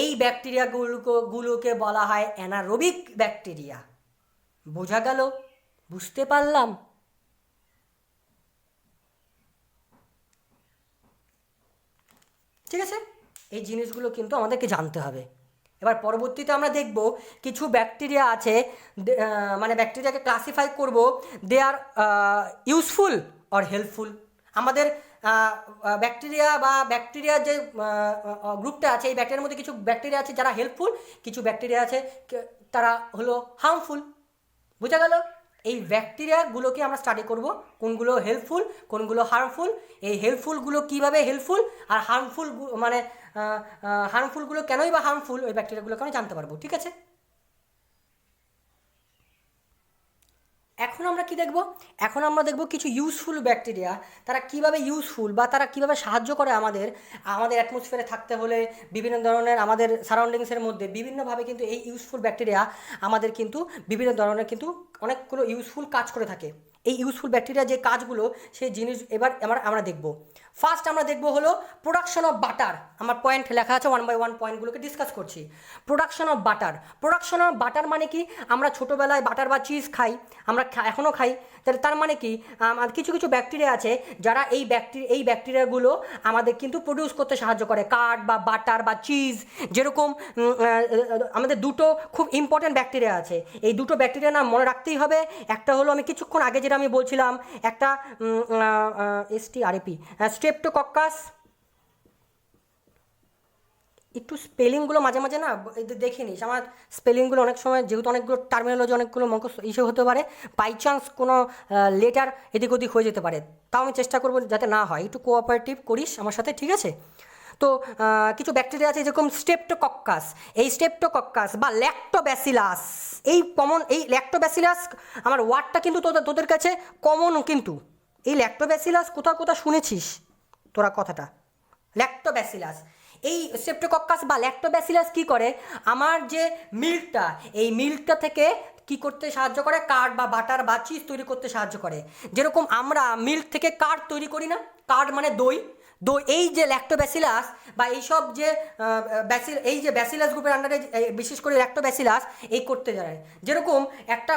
এই ব্যাকটেরিয়াগুলোকে বলা হয় অ্যানারোবিক ব্যাকটেরিয়া। বোঝা গেল? বুঝতে পারলাম? ঠিক আছে, এই জিনিসগুলো কিন্তু আমাদেরকে জানতে হবে। এবার পরবর্তীতে আমরা দেখব কিছু ব্যাকটেরিয়া আছে, মানে ব্যাকটেরিয়াকে ক্লাসিফাই করব, দে আর ইউজফুল অর হেল্পফুল। আমাদের ব্যাকটেরিয়ার যে গ্রুপটা আছে, এই ব্যাকটেরিয়ার মধ্যে কিছু ব্যাকটেরিয়া আছে যারা হেল্পফুল, কিছু ব্যাকটেরিয়া আছে তারা হলো হার্মফুল। বোঝা গেল? এই ব্যাকটেরিয়াগুলোকে আমরা স্টাডি করব, কোনগুলো হেল্পফুল কোনগুলো হার্মফুল, এই হেল্পফুলগুলো কীভাবে হেল্পফুল আর হার্মফুলগুলো কেনই বা হার্মফুল, ওই ব্যাকটেরিয়াগুলোকে আমি জানতে পারবো, ঠিক আছে। এখন আমরা কি দেখব? এখন আমরা দেখব কিছু ইউজফুল ব্যাকটেরিয়া, তারা কিভাবে ইউজফুল বা তারা কিভাবে সাহায্য করে আমাদের অ্যাটমসফিয়ারে থাকতে হলে, বিভিন্ন ধরনের আমাদের সারাউন্ডিংসের মধ্যে বিভিন্নভাবে কিন্তু এই ইউজফুল ব্যাকটেরিয়া আমাদের কিন্তু বিভিন্ন ধরনের কিন্তু অনেকগুলো ইউজফুল কাজ করে থাকে। এই ইউজফুল ব্যাকটেরিয়া যে কাজগুলো সেই জিনিস এবার আমরা দেখব। ফার্স্ট আমরা দেখব হলো প্রোডাকশন অফ বাটার। আমার পয়েন্ট লেখা আছে, 1 বাই 1 পয়েন্টগুলোকে ডিসকাস করছি। Production of butter. Production of butter মানে কি, আমরা ছোটোবেলায় বাটার বা চিজ খাই, আমরা এখনও খাই। তার মানে কি, কিছু কিছু ব্যাকটেরিয়া আছে যারা এই ব্যাকটেরিয়াগুলো আমাদের কিন্তু প্রডিউস করতে সাহায্য করে, কার্ড বা বাটার বা চিজ। যেরকম আমাদের দুটো খুব ইম্পর্ট্যান্ট ব্যাকটেরিয়া আছে, এই দুটো ব্যাকটেরিয়ার নাম মনে রাখতেই হবে। একটা হলো আমি কিছুক্ষণ আগে যেটা আমি বলছিলাম, একটা স্ট্রেপ্টোকক্কাস। একটু স্পেলিংগুলো মাঝে মাঝে না দেখে নিস, আমার স্পেলিংগুলো অনেক সময় যেহেতু অনেকগুলো টার্মিনোলজি অনেকগুলো ইস্যু হতে পারে, বাই চান্স কোনো লেটার এদিক ওদিক হয়ে যেতে পারে, তাও আমি চেষ্টা করবো যাতে না হয়। একটু কোঅপারেটিভ করিস আমার সাথে, ঠিক আছে? তো কিছু ব্যাকটেরিয়া আছে যেরকম স্ট্রেপ্টোকক্কাস। এই স্ট্রেপ্টোকক্কাস বা ল্যাক্টোব্যাসিলাস, এই ল্যাক্টোব্যাসিলাস আমার ওয়ার্ডটা কিন্তু তোদের কাছে কমন, কিন্তু এই ল্যাক্টোব্যাসিলাস কোথাও শুনেছিস তোরা কথাটা? ল্যাক্টোব্যাসিলাস, এই স্ট্রেপ্টোকক্কাস বা ল্যাক্টোব্যাসিলাস কী করে, আমার যে মিল্কটা, এই মিল্কটা থেকে কি করতে সাহায্য করে, কার্ড বা বাটার বা চিজ তৈরি করতে সাহায্য করে। যেরকম আমরা মিল্ক থেকে কার্ড তৈরি করি না, কার্ড মানে দই। এই যে ল্যাক্টোব্যাসিলাস বা এইসব যে এই যে ব্যাসিলাস গ্রুপের আন্ডারে বিশেষ করে ল্যাক্টোব্যাসিলাস এই করতে যায়। যেরকম একটা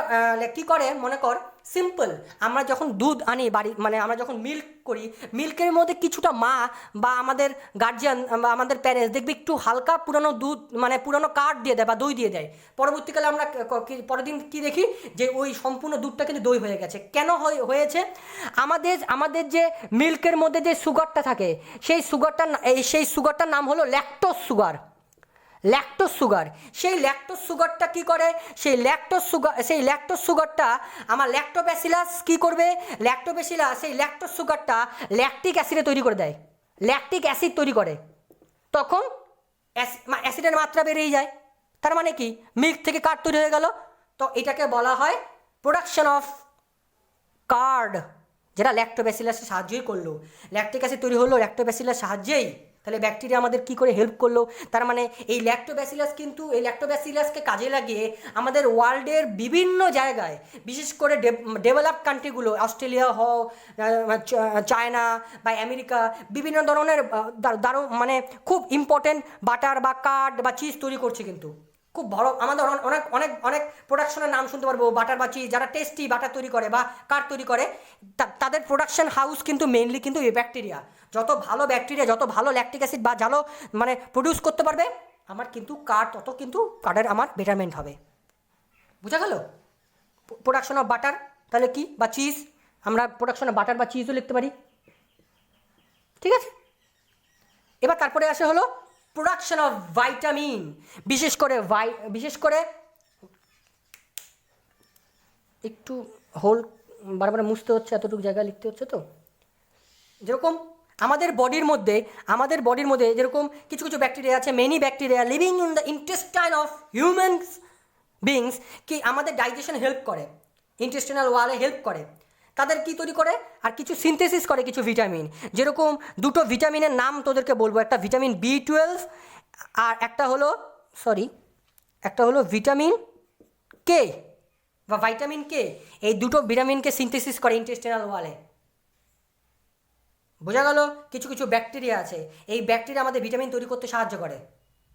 কী করে মনে কর, সিম্পল, আমরা যখন দুধ আনি বাড়ি, মানে আমরা যখন মিল্ক করি, মিল্কের মধ্যে কিছুটা মা বা আমাদের গার্জিয়ান বা আমাদের প্যারেন্টস দেখবি একটু হালকা পুরানো দুধ, মানে পুরানো কার্ড দিয়ে দেয় বা দই দিয়ে দেয়। পরবর্তীকালে আমরা পরের দিন কী দেখি, যে ওই সম্পূর্ণ দুধটা কিন্তু দই হয়ে গেছে। কেন হয়েছে? আমাদের যে মিল্কের মধ্যে যে সুগারটা থাকে, সেই সুগারটার নাম হলো ল্যাকটোজ সুগার। সেই ল্যাকটোজ সুগারটা কী করে, সেই ল্যাকটোজ সুগারটা আমার ল্যাক্টোব্যাসিলাস কী করবে, সেই ল্যাকটোজ সুগারটা ল্যাকটিক অ্যাসিডে তৈরি করে দেয়, ল্যাকটিক অ্যাসিড তৈরি করে। তখন অ্যাসিডের মাত্রা বেড়েই যায়। তার মানে কি, মিল্ক থেকে কার্ড তৈরি হয়ে গেল। তো এটাকে বলা হয় প্রোডাকশন অফ কার্ড, যেটা ল্যাক্টোব্যাসিলাসের সাহায্যই করলো। ল্যাকটিক অ্যাসিড তৈরি হলো ল্যাক্টোব্যাসিলাস সাহায্যেই। তাহলে ব্যাকটেরিয়া আমাদের কী করে হেল্প করলো? তার মানে এই ল্যাক্টোব্যাসিলাসকে কাজে লাগিয়ে আমাদের ওয়ার্ল্ডের বিভিন্ন জায়গায়, বিশেষ করে ডেভেলপড কান্ট্রিগুলো, অস্ট্রেলিয়া হোক, চায়না বা আমেরিকা, বিভিন্ন ধরনের দারুণ মানে খুব ইম্পর্টেন্ট বাটার বা কার্ড বা চিজ তৈরি করছে। কিন্তু খুব বড় আমাদের অনেক অনেক অনেক প্রোডাকশনের নাম শুনতে পারবো, বাটার বা চিজ, যারা টেস্টি বাটার তৈরি করে বা কার্ড তৈরি করে, তাদের প্রোডাকশন হাউস কিন্তু মেইনলি কিন্তু এই ব্যাকটেরিয়া। যত ভালো ব্যাকটেরিয়া, যত ভালো ল্যাকটিক অ্যাসিড বা ভালো মানে প্রডিউস করতে পারবে, আমার কিন্তু কার্ড তত কিন্তু কার্ডের আমার বেটারমেন্ট হবে। বুঝা গেল? প্রোডাকশন অফ বাটার তাহলে কি, বা চিজ, আমরা প্রোডাকশন অফ বাটার বা চিজও লিখতে পারি, ঠিক আছে? এবার তারপরে আসে হলো প্রোডাকশন অফ ভাইটামিন। বিশেষ করে একটু হোল বারবার মুছতে হচ্ছে, এতটুকু জায়গা লিখতে হচ্ছে। তো যেরকম আমাদের বডির মধ্যে যেরকম কিছু কিছু ব্যাকটেরিয়া আছে, many bacteria living in the intestine of humans beings, কি আমাদের ডাইজেশন হেল্প করে, ইন্টেস্টিনাল ওয়ালে হেল্প করে। তাদের কি তৈরি করে, আর কিছু সিনথেসিস করে কিছু ভিটামিন। যেরকম দুটো ভিটামিনের নাম তোদেরকে বলবো, একটা ভিটামিন B12 আর একটা হলো ভিটামিন কে বা ভাইটামিন কে। এই দুটো ভিটামিনকে সিনথেসিস করে ইন্টেস্টিনাল ওয়ালে। বোঝা গেল? কিছু কিছু ব্যাকটেরিয়া আছে, এই ব্যাকটেরিয়া আমাদের ভিটামিন তৈরি করতে সাহায্য করে।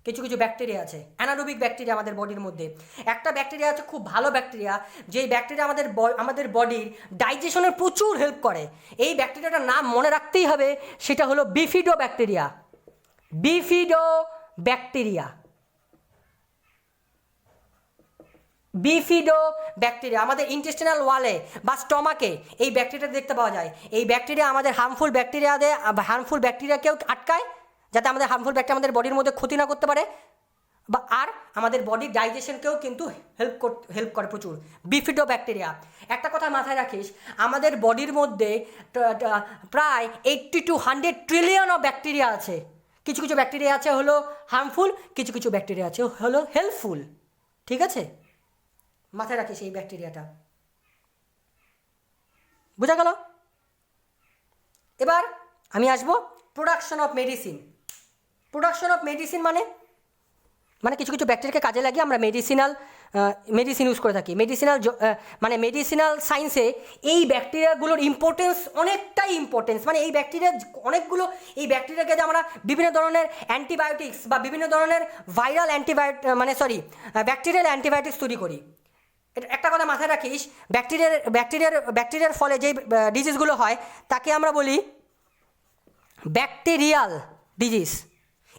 কিছু কিছু ব্যাকটেরিয়া আছে অ্যানারোবিক ব্যাকটেরিয়া আমাদের বডির মধ্যে। একটা ব্যাকটেরিয়া আছে খুব ভালো ব্যাকটেরিয়া, যেই ব্যাকটেরিয়া আমাদের বডির ডাইজেশনের প্রচুর হেল্প করে। এই ব্যাকটেরিয়াটার নাম মনে রাখতেই হবে, সেটা হলো বিফিডো ব্যাকটেরিয়া। বিফিডো ব্যাকটেরিয়া আমাদের ইন্টেস্টিনাল ওয়ালে বা স্টমাকে এই ব্যাকটেরিয়া দেখতে পাওয়া যায়। এই ব্যাকটেরিয়া আমাদের হার্মফুল ব্যাকটেরিয়াকেও আটকায়, যাতে আমাদের হার্মফুল ব্যাকটেরিয়া আমাদের বডির মধ্যে ক্ষতি না করতে পারে, বা আর আমাদের বডির ডাইজেশনকেও কিন্তু হেল্প করে প্রচুর বিফিডো ব্যাকটেরিয়া। একটা কথা মাথায় রাখিস, আমাদের বডির মধ্যে প্রায় 80 to 100 ট্রিলিয়ন অফ ব্যাকটেরিয়া আছে। কিছু কিছু ব্যাকটেরিয়া আছে হলো হার্মফুল, কিছু কিছু ব্যাকটেরিয়া আছে হলো হেল্পফুল, ঠিক আছে? মাথায় রাখিস এই ব্যাকটেরিয়াটা। বোঝা গেল? এবার আমি আসবো production of medicine. Production of medicine মানে মানে কিছু কিছু ব্যাকটেরিয়াকে কাজে লাগিয়ে আমরা মেডিসিন ইউজ করে থাকি। মানে মেডিসিনাল সায়েন্সে এই ব্যাকটেরিয়াগুলোর ইম্পর্টেন্স অনেকটাই ইম্পর্টেন্স, মানে এই ব্যাকটেরিয়া অনেকগুলো, এই ব্যাকটেরিয়াকে যে আমরা বিভিন্ন ধরনের অ্যান্টিবায়োটিক্স বা বিভিন্ন ধরনের ভাইরাল ব্যাকটেরিয়াল অ্যান্টিবায়োটিক্স তৈরি করি। একটা কথা মাথায় রাখিস, ব্যাকটেরিয়ার ফলে যেই ডিজিজগুলো হয় তাকে আমরা বলি ব্যাকটেরিয়াল ডিজিজ।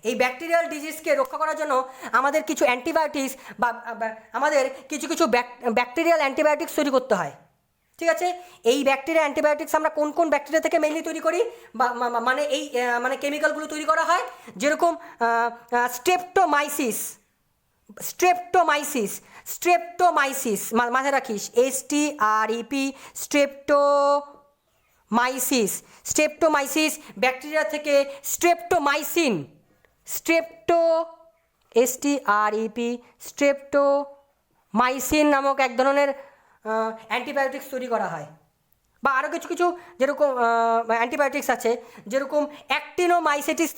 এই ব্যাকটেরিয়াল ডিজিজকে রক্ষা করার জন্য আমাদের কিছু অ্যান্টিবায়োটিক্স বা আমাদের কিছু ব্যাকটেরিয়াল অ্যান্টিবায়োটিক্স তৈরি করতে হয়, ঠিক আছে। এই ব্যাকটেরিয়া অ্যান্টিবায়োটিক্স আমরা কোন কোন ব্যাকটেরিয়া থেকে মেইনলি তৈরি করি বা মানে কেমিক্যালগুলো তৈরি করা হয়, যেরকম স্ট্রেপ্টোমাইসিস মাথায় রাখিস, স্ট্রেপ্টোমাইসিস ব্যাকটেরিয়া থেকে স্ট্রেপ্টোমাইসিন নামক এক ধরনের অ্যান্টিবায়োটিক্স তৈরি করা হয়। বা আরও কিছু যেরকম অ্যান্টিবায়োটিক্স আছে, যেরকম অ্যাক্টিনোমাইসিস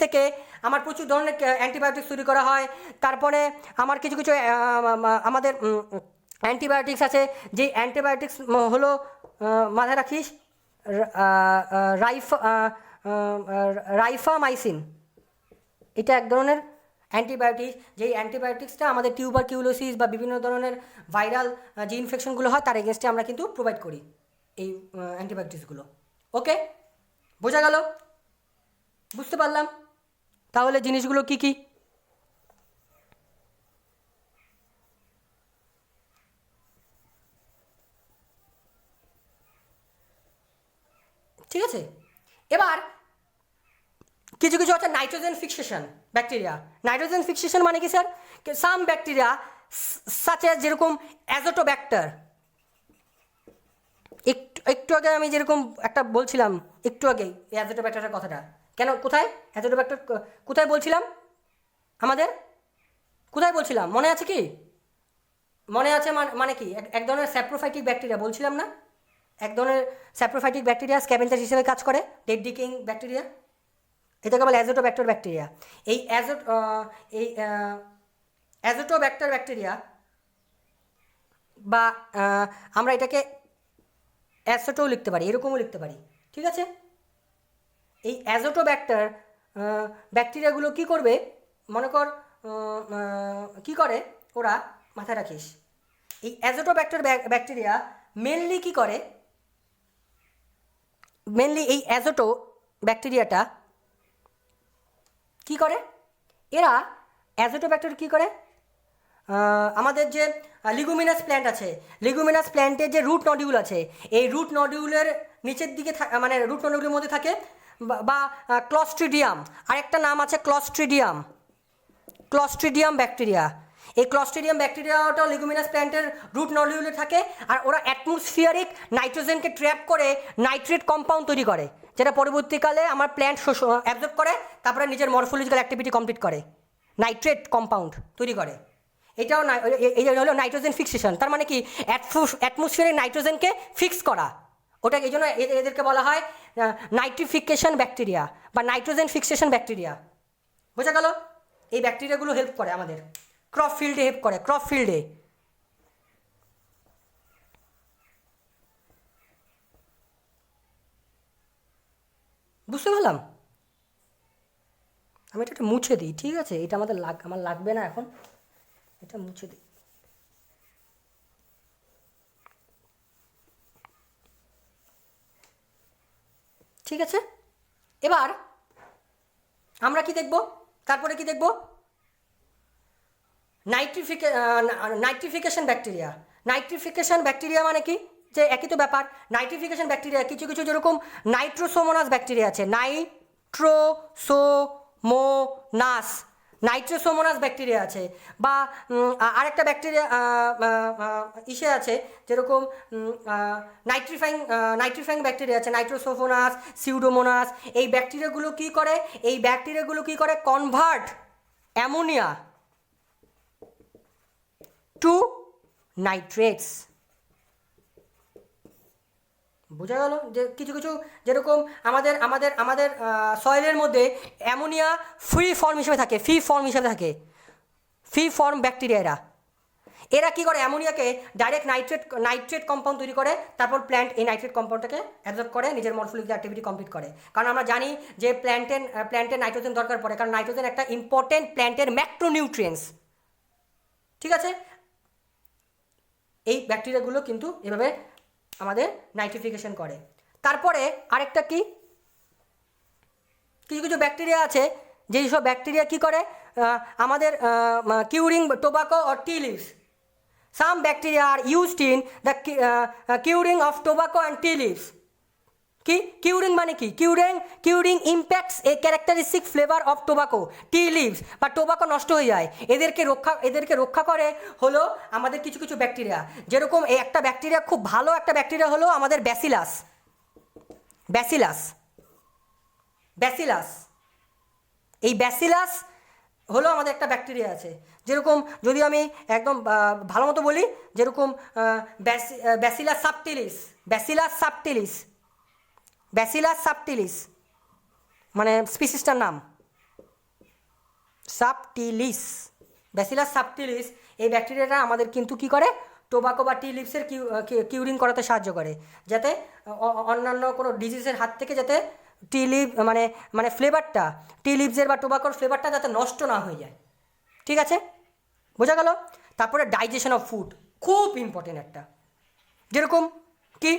থেকে আমার প্রচুর ধরনের অ্যান্টিবায়োটিক্স তৈরি করা হয়। তারপরে আমার কিছু আমাদের অ্যান্টিবায়োটিক্স আছে, যেই অ্যান্টিবায়োটিক্স হলো মাথায় রাখিস রাইফামাইসিন। এটা এক ধরনের অ্যান্টিবায়োটিক্স, যেই অ্যান্টিবায়োটিক্সটা আমাদের টিউবারকিউলোসিস বা বিভিন্ন ধরনের ভাইরাল যে ইনফেকশনগুলো হয় তার এগেনস্টে আমরা কিন্তু প্রোভাইড করি এই অ্যান্টিবায়োটিক্সগুলো। ওকে, বোঝা গেল? বুঝতে পারলাম তাহলে জিনিসগুলো কি কি? ঠিক আছে, এবার কিছু আছে nitrogen fixation bacteria. Nitrogen fixation মানে কি স্যার? সাম ব্যাকটেরিয়া সাচ অ্যাজ যেরকম অ্যাজোটোব্যাক্টার, একটু আগে আমি যেরকম একটা বলছিলাম একটু আগেই এই অ্যাজোটোব্যাক্টারের কথাটা, কেন কোথায় অ্যাজোটোব্যাক্টার কোথায় বলছিলাম আমাদের, কোথায় বলছিলাম মনে আছে কি? মনে আছে মানে কি এক ধরনের স্যাপ্রোফাইটিক ব্যাকটেরিয়া বলছিলাম না? এক ধরনের স্যাপ্রোফাইটিক ব্যাকটেরিয়া স্ক্যাভেঞ্জার হিসেবে কাজ করে, ডেড ডিকেইং ব্যাকটেরিয়া, এটাকে বলে অ্যাজোটোব্যাক্টার ব্যাকটেরিয়া। এই অ্যাজোটোব্যাক্টার ব্যাকটেরিয়া বা আমরা এটাকে অ্যাসোটোও লিখতে পারি, এরকমও লিখতে পারি, ঠিক আছে। এই অ্যাজোটোব্যাক্টার ব্যাকটেরিয়াগুলো কি করবে, মনে কর কি করে ওরা, মাথায় রাখিস এই অ্যাজোটোব্যাক্টার ব্যাকটেরিয়া মেনলি কি করে, এই অ্যাজোটো ব্যাকটেরিয়াটা কি করে, এরা অ্যাজোটোব্যাক্টার কি করে, আমাদের যে লিগুমিনাস প্ল্যান্ট আছে, লিগুমিনাস প্ল্যান্টের যে রুট নডিউল আছে, এই রুট নডিউলের নিচের দিকে মানে রুট নডিউলের মধ্যে থাকে বা ক্লস্ট্রিডিয়াম, আরেকটা নাম আছে ক্লস্ট্রিডিয়াম ব্যাকটেরিয়া। এই ক্লস্ট্রিডিয়াম ব্যাকটেরিয়াটাও লিগুমিনাস প্ল্যান্টের রুট নডিউলে থাকে, আর ওরা অ্যাটমসফিয়ারিক নাইট্রোজেনকে ট্র্যাপ করে নাইট্রেট কম্পাউন্ড তৈরি করে, যেটা পরবর্তীকালে আমার প্ল্যান্ট অ্যাবজর্ব করে, তারপরে নিজের মরফোলজিক্যাল অ্যাক্টিভিটি কমপ্লিট করে, নাইট্রেট কম্পাউন্ড তৈরি করে। এটাও এই হলো নাইট্রোজেন ফিক্সেশন, তার মানে কি অ্যাটমসফিয়ারে নাইট্রোজেনকে ফিক্স করা, ওটা এই জন্য এদেরকে বলা হয় নাইট্রিফিকেশন ব্যাকটেরিয়া বা নাইট্রোজেন ফিক্সেশন ব্যাকটেরিয়া। বোঝা গেল? এই ব্যাকটেরিয়াগুলো হেল্প করে আমাদের ক্রপ ফিল্ডে, বুঝতে পারলাম? আমি এটা মুছে দিই, ঠিক আছে, এটা আমার লাগবে না এখন, এটা মুছে দিই। ঠিক আছে, এবার আমরা কি দেখব, তারপরে কি দেখব, নাইট্রিফিকেশন ব্যাকটেরিয়া। নাইট্রিফিকেশন ব্যাকটেরিয়া মানে কি, যে একই তো ব্যাপার। নাইট্রিফিকেশন ব্যাকটেরিয়া কিছু যেরকম নাইট্রোসোমোনাস ব্যাকটেরিয়া আছে, নাইট্রোসোমোনাস ব্যাকটেরিয়া আছে, বা আরেকটা ব্যাকটেরিয়া আছে যেরকম নাইট্রিফাইং ব্যাকটেরিয়া আছে, নাইট্রোসোফোনাস, সিউডোমোনাস। এই ব্যাকটেরিয়াগুলো কি করে, কনভার্ট অ্যামোনিয়া টু নাইট্রেটস বোঝা গেল যে কিছু কিছু যেরকম আমাদের আমাদের আমাদের সয়েলের মধ্যে অ্যামোনিয়া ফ্রি ফর্ম হিসেবে থাকে, ফ্রি ফর্ম ব্যাকটেরিয়া এরা কী করে, অ্যামোনিয়াকে ডাইরেক্ট নাইট্রেট কম্পাউন্ড তৈরি করে, তারপর প্ল্যান্ট এই নাইট্রেট কম্পাউন্ডটাকে অ্যাবজর্ব করে নিজের মরফোলজিক্যাল অ্যাক্টিভিটি কমপ্লিট করে। কারণ আমরা জানি যে প্ল্যান্টের নাইট্রোজেন দরকার পড়ে, কারণ নাইট্রোজেন একটা ইম্পর্টেন্ট প্ল্যান্টের ম্যাক্রোনিউট্রিয়েন্টস। ঠিক আছে, এই ব্যাকটেরিয়াগুলো কিন্তু এভাবে আমাদের নাইট্রিফিকেশন করে। তারপরে আরেকটা কি, কিছু কিছু ব্যাকটেরিয়া আছে যেই সব ব্যাকটেরিয়া কী করে আমাদের curing tobacco or tea leaves. Some bacteria are used in the curing of tobacco and tea leaves. কি কিউরিং মানে কি, curing impacts a characteristic flavour of tobacco, tea leaves বা টোবাকো নষ্ট হয়ে যায়, এদেরকে রক্ষা করে হলো আমাদের কিছু কিছু ব্যাকটেরিয়া। যেরকম এই একটা ব্যাকটেরিয়া, খুব ভালো একটা ব্যাকটেরিয়া হলো আমাদের ব্যাসিলাস। এই ব্যাসিলাস হলো আমাদের একটা ব্যাকটেরিয়া আছে। যেরকম যদি আমি একদম ভালো মতো বলি, যেরকম ব্যাসিলাস সাবটিলিস মানে স্পিসিসটার নাম ব্যাসিলাস সাবটিলিস। এই ব্যাকটেরিয়াটা আমাদের কিন্তু কি করে, টোবাকো বা টি লিভসের কিউরিং করাতে সাহায্য করে, যাতে অন্যান্য কোনো ডিজিজের হাত থেকে যাতে টি লিভ মানে ফ্লেভারটা, টি লিভসের বা টোবাকোর ফ্লেভারটা যাতে নষ্ট না হয়ে যায়। ঠিক আছে, বোঝা গেল। তারপরে ডাইজেশন অফ ফুড খুব ইম্পর্টেন্ট একটা, যেরকম কি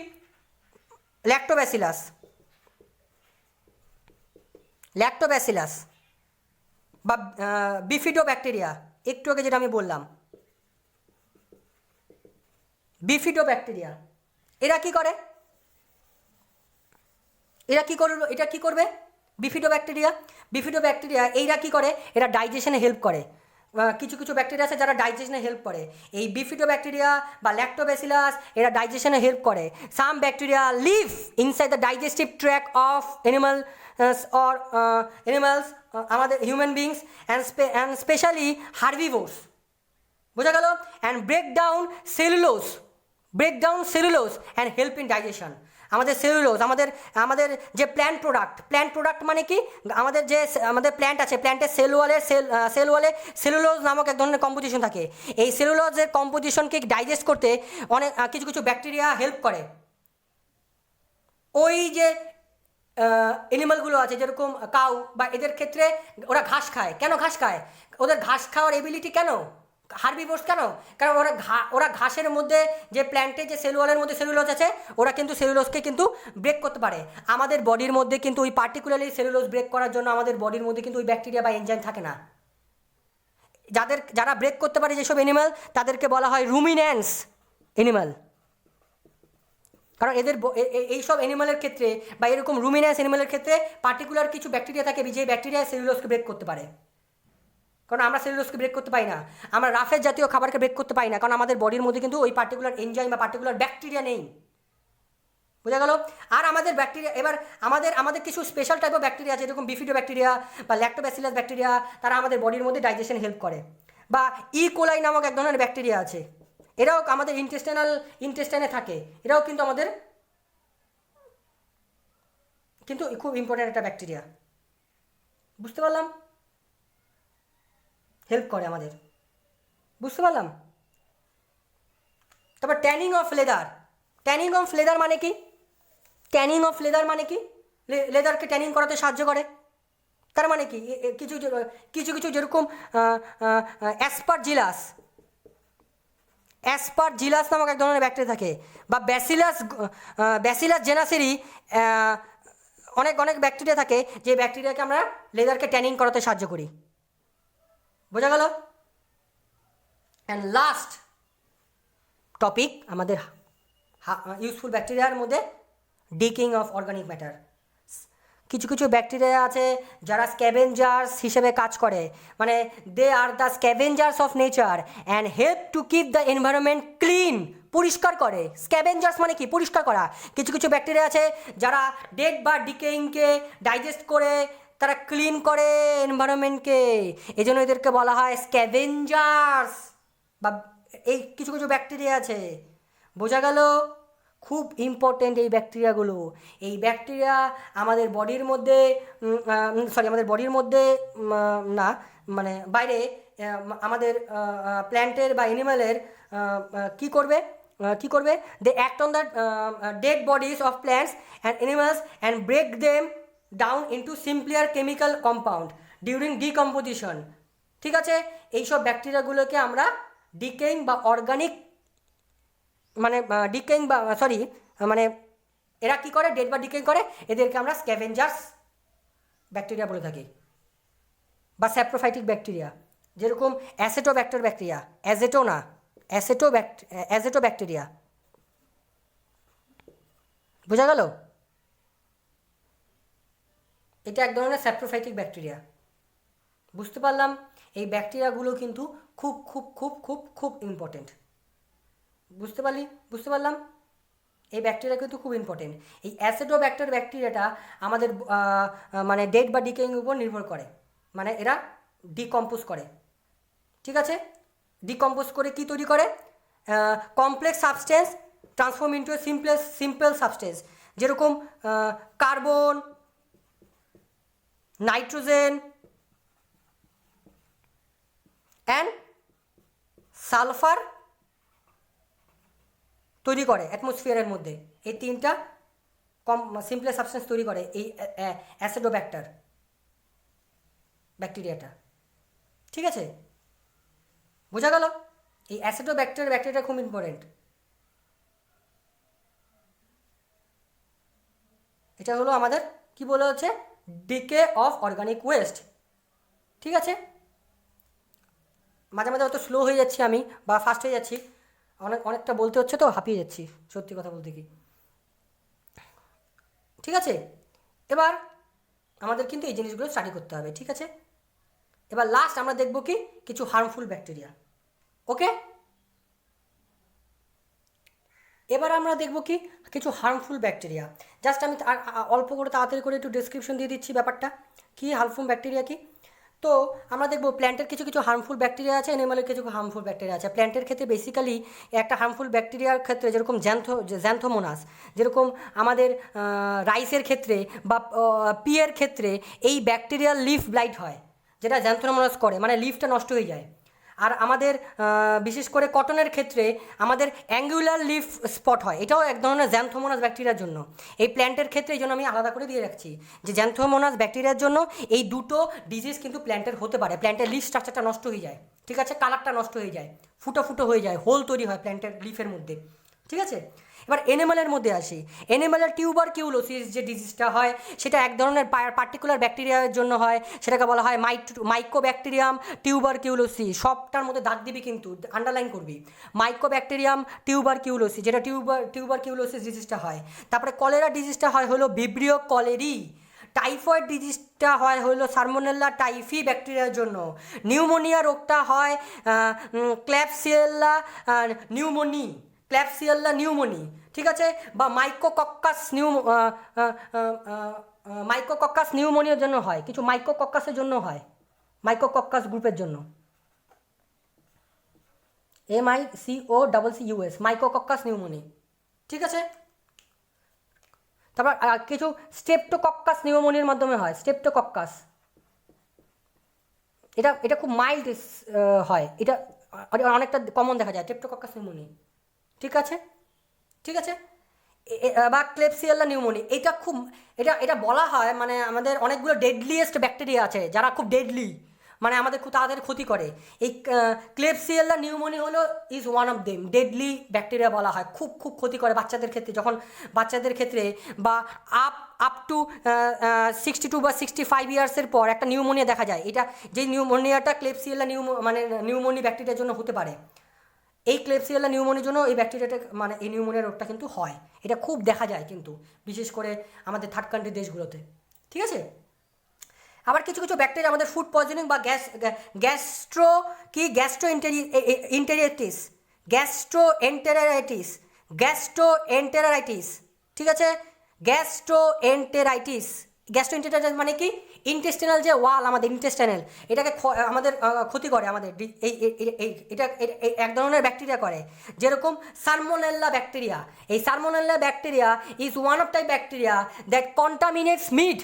ল্যাক্টোব্যাসিলাস বা বিফিডো ব্যাকটেরিয়া, একটু আগে যেটা আমি বললাম বিফিডো ব্যাকটেরিয়া, এরা কি করবে বিফিডো ব্যাকটেরিয়া এইরা কি করে, এরা ডাইজেশনে হেল্প করে। কিছু কিছু ব্যাকটেরিয়া আছে যারা ডাইজেশনে হেল্প করে, এই বিফিডো ব্যাকটেরিয়া বা ল্যাক্টোব্যাসিলাস এরা ডাইজেশনে হেল্প করে। Some bacteria live inside the digestive tract of animals আমাদের human beings and specially herbivores. বোঝা গেল। And break down cellulose and help in digestion. আমাদের সেলুলোজ, আমাদের যে প্ল্যান্ট প্রোডাক্ট মানে কি, আমাদের প্ল্যান্ট আছে, প্ল্যান্টের সেল ওয়ালে সেলুলোজ নামক এক ধরনের কম্পোজিশন থাকে। এই সেলুলোজের কম্পোজিশনকে ডাইজেস্ট করতে অনেক কিছু ব্যাকটেরিয়া হেল্প করে। ওই যে অ্যানিমালগুলো আছে যেরকম কাউ বা এদের ক্ষেত্রে ওরা ঘাস খায়। কেন ঘাস খায়? ওদের ঘাস খাওয়ার এবিলিটি কেন, হার্বিভোরস কেন? কারণ ওরা ঘাসের মধ্যে যে প্ল্যান্টের যে সেলুলারের মধ্যে সেলুলোজ আছে, ওরা কিন্তু সেলুলোজকে কিন্তু ব্রেক করতে পারে। আমাদের বডির মধ্যে কিন্তু ওই পার্টিকুলারলি সেলুলোজ ব্রেক করার জন্য আমাদের বডির মধ্যে কিন্তু ওই ব্যাকটেরিয়া বা এনজাইম থাকে না। যারা ব্রেক করতে পারে যেসব অ্যানিমাল, তাদেরকে বলা হয় রুমিন্যান্স অ্যানিমাল। কারণ এদের এইসব অ্যানিমালের ক্ষেত্রে বা এরকম রুমিন্যান্স অ্যানিমালের ক্ষেত্রে পার্টিকুলার কিছু ব্যাকটেরিয়া থাকে যে ব্যাকটেরিয়া সেলুলোজকে ব্রেক করতে পারে। কারণ আমরা সেলুলোজকে ব্রেক করতে পারি না, আমরা রাফেজ জাতীয় খাবারকে ব্রেক করতে পারি না, কারণ আমাদের বডির মধ্যে কিন্তু ওই পার্টিকুলার এনজাইম বা পার্টিকুলার ব্যাকটেরিয়া নেই। বোঝা গেল। আর আমাদের ব্যাকটেরিয়া, এবার আমাদের কিছু স্পেশাল টাইপ অফ ব্যাকটেরিয়া আছে, যেরকম বিফিডো ব্যাকটেরিয়া বা ল্যাক্টোব্যাসিলাস ব্যাকটেরিয়া, তারা আমাদের বডির মধ্যে ডাইজেশন হেল্প করে। বা কোলাই নামক এক ধরনের ব্যাকটেরিয়া আছে, এরাও আমাদের ইন্টেস্টাইনে থাকে, এরাও কিন্তু আমাদের কিন্তু খুব ইম্পর্ট্যান্ট একটা ব্যাকটেরিয়া। বুঝতে পারলাম, হেল্প করে আমাদের, বুঝতে পারলাম। তারপর ট্যানিং অফ লেদার মানে কি? লেদারকে ট্যানিং করাতে সাহায্য করে। তার মানে কি, কিছু যেরকম অ্যাসপারজিলাস নামক এক ধরনের ব্যাকটেরিয়া থাকে, বা ব্যাসিলাস জেনাসেরই অনেক ব্যাকটেরিয়া থাকে, যে ব্যাকটেরিয়াকে আমরা লেদারকে ট্যানিং করাতে সাহায্য করি। বোঝা গেল। অ্যান্ড লাস্ট টপিক আমাদের ইউজফুল ব্যাকটেরিয়ার মধ্যে ডিকিং অফ অর্গানিক ম্যাটার। কিছু ব্যাকটেরিয়া আছে যারা স্ক্যাভেঞ্জার্স হিসেবে কাজ করে, মানে they are the scavengers of nature and help to keep the environment clean. পরিষ্কার করে, স্ক্যাভেঞ্জার্স মানে কি? পরিষ্কার করা। কিছু ব্যাকটেরিয়া আছে যারা ডেড বা ডিকেইংকে ডাইজেস্ট করে তারা ক্লিন করে এনভায়রনমেন্টকে, এই জন্য এদেরকে বলা হয় স্ক্যাভেঞ্জার্স। বা এই কিছু ব্যাকটেরিয়া আছে, বোঝা গেল। খুব ইম্পর্টেন্ট এই ব্যাকটেরিয়াগুলো। এই ব্যাকটেরিয়া আমাদের বডির মধ্যে আমাদের বডির মধ্যে না, মানে বাইরে আমাদের প্ল্যান্টের বা অ্যানিম্যালের কি করবে they act on the dead bodies of plants and animals and break them down into simpler chemical compound during decomposition. ঠিক আছে, এইসব ব্যাকটেরিয়াগুলোকে আমরা ডিকেইং বা অর্গানিক মানে ডিকেইং বা মানে এরা কী করে, ডেড বা ডিকেইং করে, এদেরকে আমরা স্ক্যাভেঞ্জার্স ব্যাকটেরিয়া বলে থাকি বা স্যাপ্রোফাইটিক ব্যাকটেরিয়া। যেরকম অ্যাসেটোব্যাক্টার ব্যাকটেরিয়া, অ্যাজেটো ব্যাকটেরিয়া। বোঝা গেল? এটা এক ধরনের স্যাপ্রোফাইটিক ব্যাকটেরিয়া। বুঝতে পারলাম এই ব্যাকটেরিয়াগুলো কিন্তু খুব খুব খুব খুব খুব ইম্পর্টেন্ট। বুঝতে পারলাম এই ব্যাকটেরিয়া কিন্তু খুব ইম্পর্টেন্ট। এই অ্যাসেটোব্যাক্টার ব্যাকটেরিয়াটা আমাদের মানে ডেড বা ডিকেইং উপর নির্ভর করে, মানে এরা ডিকম্পোজ করে। ঠিক আছে, ডিকম্পোজ করে কি তৈরি করে, complex substance transform into a simple substance. যেরকম কার্বন, নাইট্রোজেন অ্যান্ড সালফার তৈরি করে অ্যাটমসফিয়ারের মধ্যে। এই তিনটা সিম্পল সাবস্টেন্স তৈরি করে এই অ্যাসিডোব্যাক্টার ব্যাকটেরিয়াটা। ঠিক আছে, বোঝা গেল? এই ব্যাকটেরিয়াটা খুব ইম্পর্টেন্ট। এটা হলো আমাদের কি বলা হচ্ছে, ডিকে অফ অর্গানিক ওয়েস্ট। ঠিক আছে, মাঝে মাঝে অত স্লো হয়ে যাচ্ছি আমি বা ফাস্ট হয়ে যাচ্ছি, অনেকটা বলতে হচ্ছে তো হাঁপিয়ে যাচ্ছি, সত্যি কথা বলতে কি। ঠিক আছে, এবার আমাদের কিন্তু এই জিনিসগুলো স্টাডি করতে হবে। ঠিক আছে, এবার লাস্ট আমরা দেখব কি কিছু হার্মফুল ব্যাকটেরিয়া। ওকে, এবার আমরা দেখব কি কিছু হার্মফুল ব্যাকটেরিয়া। জাস্ট আমি অল্প করে তাড়াতাড়ি করে একটু ডেসক্রিপশন দিয়ে দিচ্ছি ব্যাপারটা কি হার্মফুল ব্যাকটেরিয়া কি। তো আমরা দেখব প্ল্যান্টের কিছু কিছু হার্মফুল ব্যাকটেরিয়া আছে, অ্যানিমালের কিছু হার্মফুল ব্যাকটেরিয়া আছে। প্ল্যান্টের ক্ষেত্রে বেসিক্যালি একটা হার্মফুল ব্যাকটেরিয়ার ক্ষেত্রে যেরকম জ্যান্থোমোনাস, যেরকম আমাদের রাইসের ক্ষেত্রে বা পিয়ের ক্ষেত্রে এই ব্যাকটেরিয়াল লিফ ব্লাইট হয়, যেটা জ্যান্থোমোনাস করে, মানে লিফটা নষ্ট হয়ে যায়। আর আমাদের বিশেষ করে কটনের ক্ষেত্রে আমাদের অ্যাঙ্গুলার লিফ স্পট হয়, এটাও এক ধরনের জ্যান্থোমোনাস ব্যাকটেরিয়ার জন্য। এই প্ল্যান্টের ক্ষেত্রে এই জন্য আমি আলাদা করে দিয়ে রাখছি যে জ্যান্থোমোনাস ব্যাকটেরিয়ার জন্য এই দুটো ডিজিজ কিন্তু প্ল্যান্টের হতে পারে। প্ল্যান্টের লিফ স্ট্রাকচারটা নষ্ট হয়ে যায়, ঠিক আছে, কালারটা নষ্ট হয়ে যায়, ফুটো ফুটো হয়ে যায়, হোল তৈরি হয় প্ল্যান্টের লিফের মধ্যে। ঠিক আছে, এবার এনিম্যালের মধ্যে আসি। এনিম্যালের টিউবারকিউলোসিস যে ডিজিজটা হয় সেটা এক ধরনের পার্টিকুলার ব্যাকটেরিয়ার জন্য হয়, সেটাকে বলা হয় মাইকোব্যাকটেরিয়াম টিউবারকিউলোসিস। সবটার মধ্যে দাগ দিবি কিন্তু, আন্ডারলাইন করবি, মাইকোব্যাকটেরিয়াম টিউবারকিউলোসিস, যেটা টিউবারকিউলোসিস ডিজিজটা হয়। তারপরে কলেরা ডিজিজটা হয় হলো ভিব্রিও কলেরি। টাইফয়েড ডিজিজটা হয় হলো সালমোনেলা টাইফি ব্যাকটেরিয়ার জন্য। নিউমোনিয়া রোগটা হয় ক্ল্যাবসিয়েলা নিউমোনি, ঠিক আছে, বা মাইকোকক্কাস নিউমোনিয়ার জন্য হয়, কিছু মাইকোকক্কাসের জন্য হয়, মাইকোকক্কাস গ্রুপের জন্য, MICOCCUS, মাইকোকক্কাস নিউমোনি। ঠিক আছে, তারপর কিছু স্ট্রেপ্টোকক্কাস নিউমোনির মাধ্যমে হয়, স্ট্রেপ্টোকক্কাস। এটা খুব মাইল্ড হয়, এটা অনেকটা কমন দেখা যায়, স্ট্রেপ্টোকক্কাস নিউমোনি। ঠিক আছে, বা ক্লেবসিয়েলা নিউমোনি, এটা বলা হয়, মানে আমাদের অনেকগুলো ডেডলিয়েস্ট ব্যাকটেরিয়া আছে যারা খুব ডেডলি, মানে আমাদের খুব তাড়াতাড়ি ক্ষতি করে। এই ক্লেবসিয়েলা নিউমোনি হলো is one of them, deadly bacteria বলা হয়, খুব খুব ক্ষতি করে বাচ্চাদের ক্ষেত্রে, যখন বাচ্চাদের ক্ষেত্রে বা আপ টু 62 বা 65 ইয়ার্সের পর একটা নিউমোনিয়া দেখা যায়। এটা যে নিউমোনিয়াটা ক্লেবসিয়েলা নিউমোনি ব্যাকটেরিয়ার জন্য হতে পারে। এই ক্লেবসিয়েলা নিউমোনির জন্য এই ব্যাকটেরিয়াটা, মানে এই নিউমোনিয়া রোগটা কিন্তু হয়, এটা খুব দেখা যায় কিন্তু, বিশেষ করে আমাদের থার্ড কান্ট্রি দেশগুলোতে। ঠিক আছে, আবার কিছু কিছু ব্যাকটেরিয়া আমাদের ফুড পয়জনিং বা গ্যাস্ট্রোএন্টেরাইটিস, ঠিক আছে, গ্যাস্ট্রোএন্টেরাইটিস, গ্যাস্ট্রোএন্টেরাইটিস মানে কি, ইন্টেস্টিনাল যে ওয়াল আমাদের ইন্টেস্টাইনাল, এটাকে আমাদের ক্ষতি করে আমাদের, এটা এক ধরনের ব্যাকটেরিয়া করে, যেরকম সালমোনেলা ব্যাকটেরিয়া। এই Salmonella bacteria is one of type bacteria that contaminates meat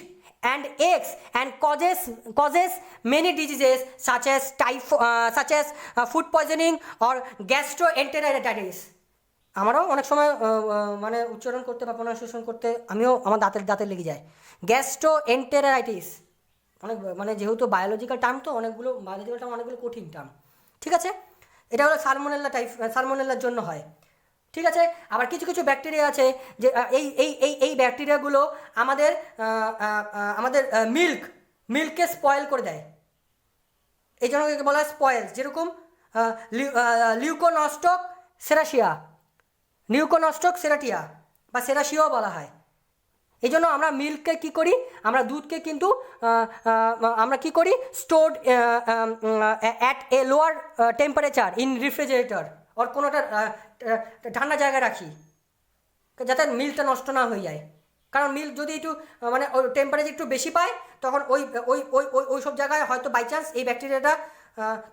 and eggs and causes many diseases such as food poisoning or gastroenteritis. আমারও অনেক সময় মানে উচ্চারণ করতে বা প্রনাউন্সিয়েশন করতে আমিও আমার দাঁতের লেগে যায়। গ্যাস্ট্রোএন্টেরাইটিস অনেক মানে যেহেতু বায়োলজিক্যাল টার্ম, তো অনেকগুলো কঠিন টার্ম, ঠিক আছে। এটা হলো সালমোনেলার জন্য হয়, ঠিক আছে। আবার কিছু কিছু ব্যাকটেরিয়া আছে যে এই ব্যাকটেরিয়াগুলো আমাদের মিল্ককে স্পয়েল করে দেয়, এই জন্য বলা হয় স্পয়েলস, যেরকম লিউকোনস্টক সেরাটিয়া বা সেরাসিয়াও বলা হয়। এই জন্য আমরা মিল্ককে কী করি, আমরা দুধকে কিন্তু আমরা কী করি, stored at a lower temperature in refrigerator or কোনোটা ঠান্ডা জায়গায় রাখি, যাতে মিল্কটা নষ্ট না হয়ে যায়। কারণ মিল্ক যদি একটু মানে ওই টেম্পারেচার একটু বেশি পায়, তখন ওই ওই ওই ওই সব জায়গায় হয়তো বাই চান্স এই ব্যাকটেরিয়াটা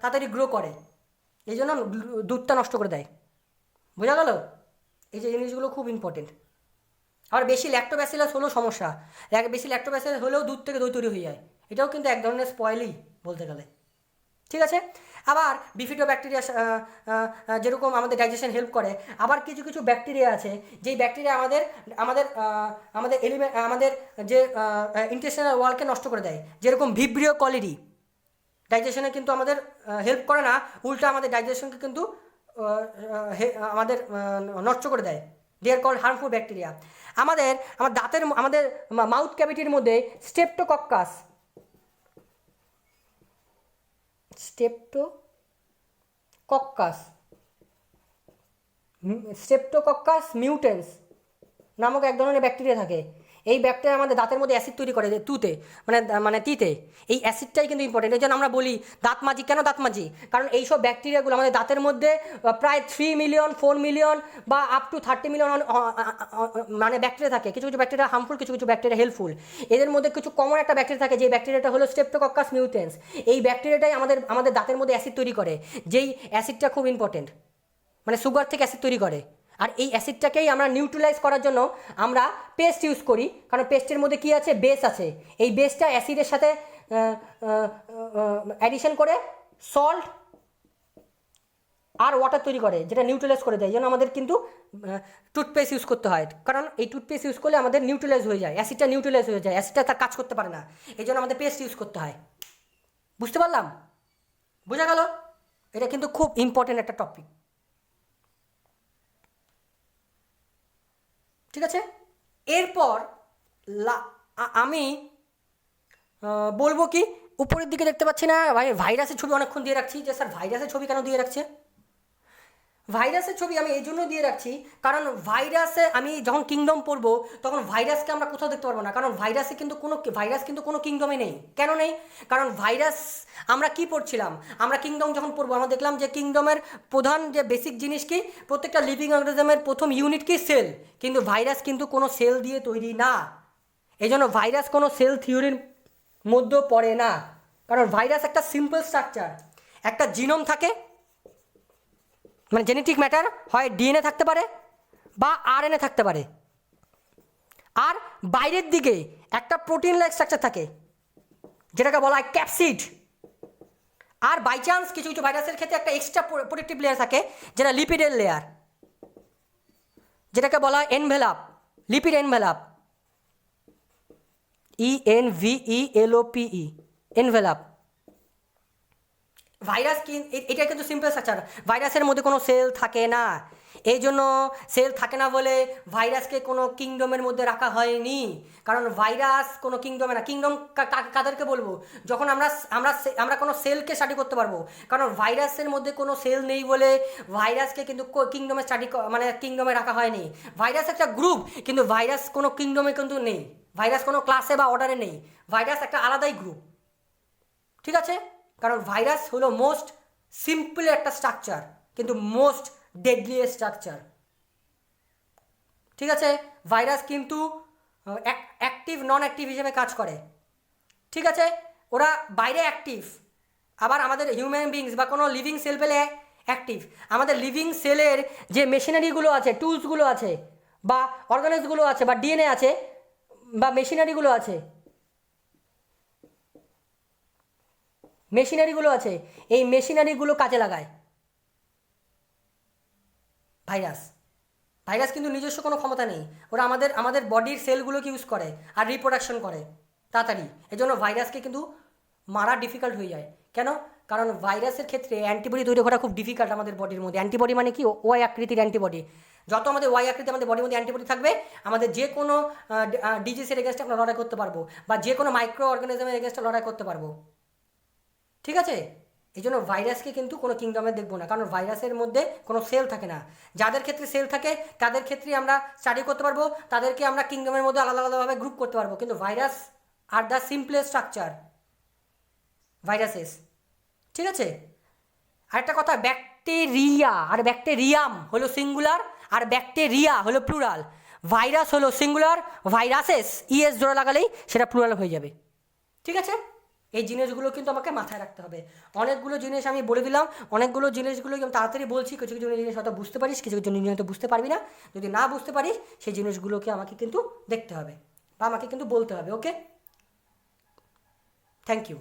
তাড়াতাড়ি গ্রো করে, এই জন্য দুধটা নষ্ট করে দেয়। বোঝা গেল? এই যে জিনিসগুলো খুব ইম্পর্টেন্ট। আবার বেশি ল্যাক্টোব্যাসিলাস হলেও সমস্যা, বেশি ল্যাক্টোব্যাসিলাস হলেও দুধ থেকে দই তৈরি হয়ে যায়, এটাও কিন্তু এক ধরনের স্পয়েলই বলতে গেলে, ঠিক আছে। আবার বিফিডো ব্যাকটেরিয়া যেরকম আমাদের ডাইজেশন হেল্প করে, আবার কিছু কিছু ব্যাকটেরিয়া আছে যেই ব্যাকটেরিয়া আমাদের যে ইন্টেস্টাইনাল ওয়ালকে নষ্ট করে দেয়, যেরকম ভিব্রিও কলিরি। ডাইজেশনে কিন্তু আমাদের হেল্প করে না, উল্টা আমাদের ডাইজেশনকে কিন্তু আমাদের নষ্ট করে দেয়। দে আর কল্ড হার্মফুল ব্যাকটেরিয়া। আমাদের মাউথ ক্যাভিটির মধ্যে স্ট্রেপ্টোকক্কাস মিউটেন্স নামক এক ধরনের ব্যাকটেরিয়া থাকে। এই ব্যাকটেরিয়া আমাদের দাঁতের মধ্যে অ্যাসিড তৈরি করে মানে তিতে। এই অ্যাসিডটাই কিন্তু ইম্পর্টেন্ট। এই জন্য আমরা বলি দাঁত মাজি। কেন দাঁত মাজি? কারণ এইসব ব্যাকটেরিয়াগুলো আমাদের দাঁতের মধ্যে প্রায় 3 মিলিয়ন 4 মিলিয়ন বা আপ টু 30 মিলিয়ন মানে ব্যাকটেরিয়া থাকে। কিছু কিছু ব্যাকটেরিয়া হার্মফুল, কিছু কিছু ব্যাকটেরিয়া হেল্পফুল। এদের মধ্যে কিছু কমন একটা ব্যাকটেরিয়া থাকে, যে ব্যাকটেরিয়াটা হলো স্ট্রেপ্টোকক্কাস মিউটেন্স। এই ব্যাকটেরিয়াটাই আমাদের দাঁতের মধ্যে অ্যাসিড তৈরি করে, যেই অ্যাসিডটা খুব ইম্পর্টেন্ট, মানে সুগার থেকে অ্যাসিড তৈরি করে। আর এই অ্যাসিডটাকেই আমরা নিউট্রালাইজ করার জন্য আমরা পেস্ট ইউজ করি, কারণ পেস্টের মধ্যে কী আছে, বেস আছে। এই বেসটা অ্যাসিডের সাথে অ্যাডিশন করে সল্ট আর ওয়াটার তৈরি করে, যেটা নিউট্রালাইজ করে দেয়। এই জন্য আমাদের কিন্তু টুথপেস্ট ইউজ করতে হয়, কারণ এই টুথপেস্ট ইউজ করলে আমাদের নিউট্রালাইজ হয়ে যায়, অ্যাসিডটা নিউট্রালাইজ হয়ে যায়, অ্যাসিডটা তার কাজ করতে পারে না। এই জন্য আমাদের পেস্ট ইউজ করতে হয়। বুঝতে পারলাম? বোঝা গেল? এটা কিন্তু খুব ইম্পর্টেন্ট একটা টপিক, ঠিক আছে। এরপর আমি বলবো কি, উপরের দিকে দেখতে পাচ্ছি না ভাইরাসের ছবি অনেকক্ষণ দিয়ে রাখছি, যে স্যার ভাইরাসের ছবি কেন দিয়ে রাখছে? ভাইরাসের ছবি আমি এই জন্য দিয়ে রাখছি, কারণ ভাইরাসে আমি যখন কিংডম পড়বো, তখন ভাইরাসকে আমরা কোথাও দেখতে পারবো না, কারণ ভাইরাস কিন্তু কোনো কিংডমে নেই। কেন নেই? কারণ ভাইরাস আমরা কি পড়ছিলাম, আমরা কিংডম যখন পড়বো আমরা দেখলাম যে কিংডমের প্রধান যে বেসিক জিনিস কি, প্রত্যেকটা লিভিং অর্গানিজমের প্রথম ইউনিট কি, সেল। কিন্তু ভাইরাস কিন্তু কোনো সেল দিয়ে তৈরি না, এই জন্য ভাইরাস কোনো সেল থিওরির মধ্যে পড়ে না। কারণ ভাইরাস একটা সিম্পল স্ট্রাকচার, একটা জিনোম থাকে, মানে জেনেটিক ম্যাটার, হয় ডিএনএ থাকতে পারে বা আরএনএ থাকতে পারে, আর বাইরের দিকে একটা প্রোটিন লাইক স্ট্রাকচার থাকে, যেটাকে বলা হয় ক্যাপসিড। আর বাই চান্স কিছু কিছু ভাইরাসের ক্ষেত্রে একটা এক্সট্রা প্রোটেক্টিভ লেয়ার থাকে, যেটা লিপিডের লেয়ার, যেটাকে বলা হয় envelope, lipid envelope, ENVELOPE, envelope. Virus এটা কিন্তু সিম্পল স্ট্রাকচার, ভাইরাসের মধ্যে কোনো সেল থাকে না। এই জন্য সেল থাকে না বলে ভাইরাসকে কোনো কিংডমের মধ্যে রাখা হয়নি, কারণ ভাইরাস কোনো কিংডমে না। কিংডম কাদেরকে বলবো? যখন আমরা কোনো সেলকে স্টাডি করতে পারবো, কারণ ভাইরাসের মধ্যে কোনো সেল নেই বলে ভাইরাসকে কিন্তু কিংডমে কিংডমে রাখা হয়নি। ভাইরাস একটা গ্রুপ, কিন্তু ভাইরাস কোনো কিংডমে কিন্তু নেই, ভাইরাস কোনো ক্লাসে বা অর্ডারে নেই, ভাইরাস একটা আলাদাই গ্রুপ, ঠিক আছে। কারণ ভাইরাস হলো মোস্ট সিম্পল একটা স্ট্রাকচার, কিন্তু মোস্ট ডেডলি স্ট্রাকচার, ঠিক আছে। ভাইরাস কিন্তু অ্যাক্টিভ নন অ্যাক্টিভ হিসেবে কাজ করে, ঠিক আছে? ওরা বাইরে অ্যাক্টিভ, আবার আমাদের হিউম্যান বিংস বা কোনো লিভিং সেল পেলে অ্যাক্টিভ। আমাদের লিভিং সেলের যে মেশিনারিগুলো আছে, টুলসগুলো আছে, বা অর্গানিজগুলো আছে, বা ডিএনএ আছে, বা মেশিনারিগুলো আছে, এই মেশিনারিগুলো কাজে লাগায় ভাইরাস। ভাইরাস কিন্তু নিজস্ব কোনো ক্ষমতা নেই, ওরা আমাদের বডির সেলগুলোকে ইউজ করে আর রিপ্রোডাকশন করে তাড়াতাড়ি। এজন্য ভাইরাসকে কিন্তু মারা ডিফিকাল্ট হয়ে যায়। কেন? কারণ ভাইরাসের ক্ষেত্রে অ্যান্টিবডি তৈরি করা খুব ডিফিকাল্ট আমাদের বডির মধ্যে। অ্যান্টিবডি মানে কি? ওয়াই আকৃতির অ্যান্টিবডি। যত আমাদের ওয়াই আকৃতি আমাদের বডির মধ্যে অ্যান্টিবডি থাকবে, আমাদের যে কোনো ডিজিজের এগেনস্টে আমরা লড়াই করতে পারবো, বা যে কোনো মাইক্রো অর্গানিজমের এগেনস্টে লড়াই করতে পারবো, ঠিক আছে? এই জন্য ভাইরাসকে কিন্তু কোনো কিংডমে দেখবো না, কারণ ভাইরাসের মধ্যে কোনো সেল থাকে না। যাদের ক্ষেত্রে সেল থাকে তাদের ক্ষেত্রে আমরা স্টাডি করতে পারবো, তাদেরকে আমরা কিংডমের মধ্যে আলাদা আলাদাভাবে গ্রুপ করতে পারবো। কিন্তু virus are the simplest structure viruses, ঠিক আছে? আরেকটা কথা, ব্যাকটেরিয়া আর ব্যাকটেরিয়াম হলো সিঙ্গুলার, আর ব্যাকটেরিয়া হলো প্লুরাল। ভাইরাস হলো সিঙ্গুলার, ভাইরাসেস ইএস জোড়া লাগালেই সেটা প্লুরাল হয়ে যাবে, ঠিক আছে? এই জিনিসগুলো কিন্তু আমাকে মাথায় রাখতে হবে। অনেকগুলো জিনিস আমি বলে দিলাম, অনেকগুলো জিনিসগুলো আমি তাড়াতাড়ি বলছি, কিছু কিছু জিনিস হয়তো বুঝতে পারিস, কিছু কিছু জিনিস হয়তো বুঝতে পারবি না। যদি না বুঝতে পারিস, সেই জিনিসগুলোকে আমাকে কিন্তু দেখতে হবে বা আমাকে কিন্তু বলতে হবে। ওকে, থ্যাংক ইউ।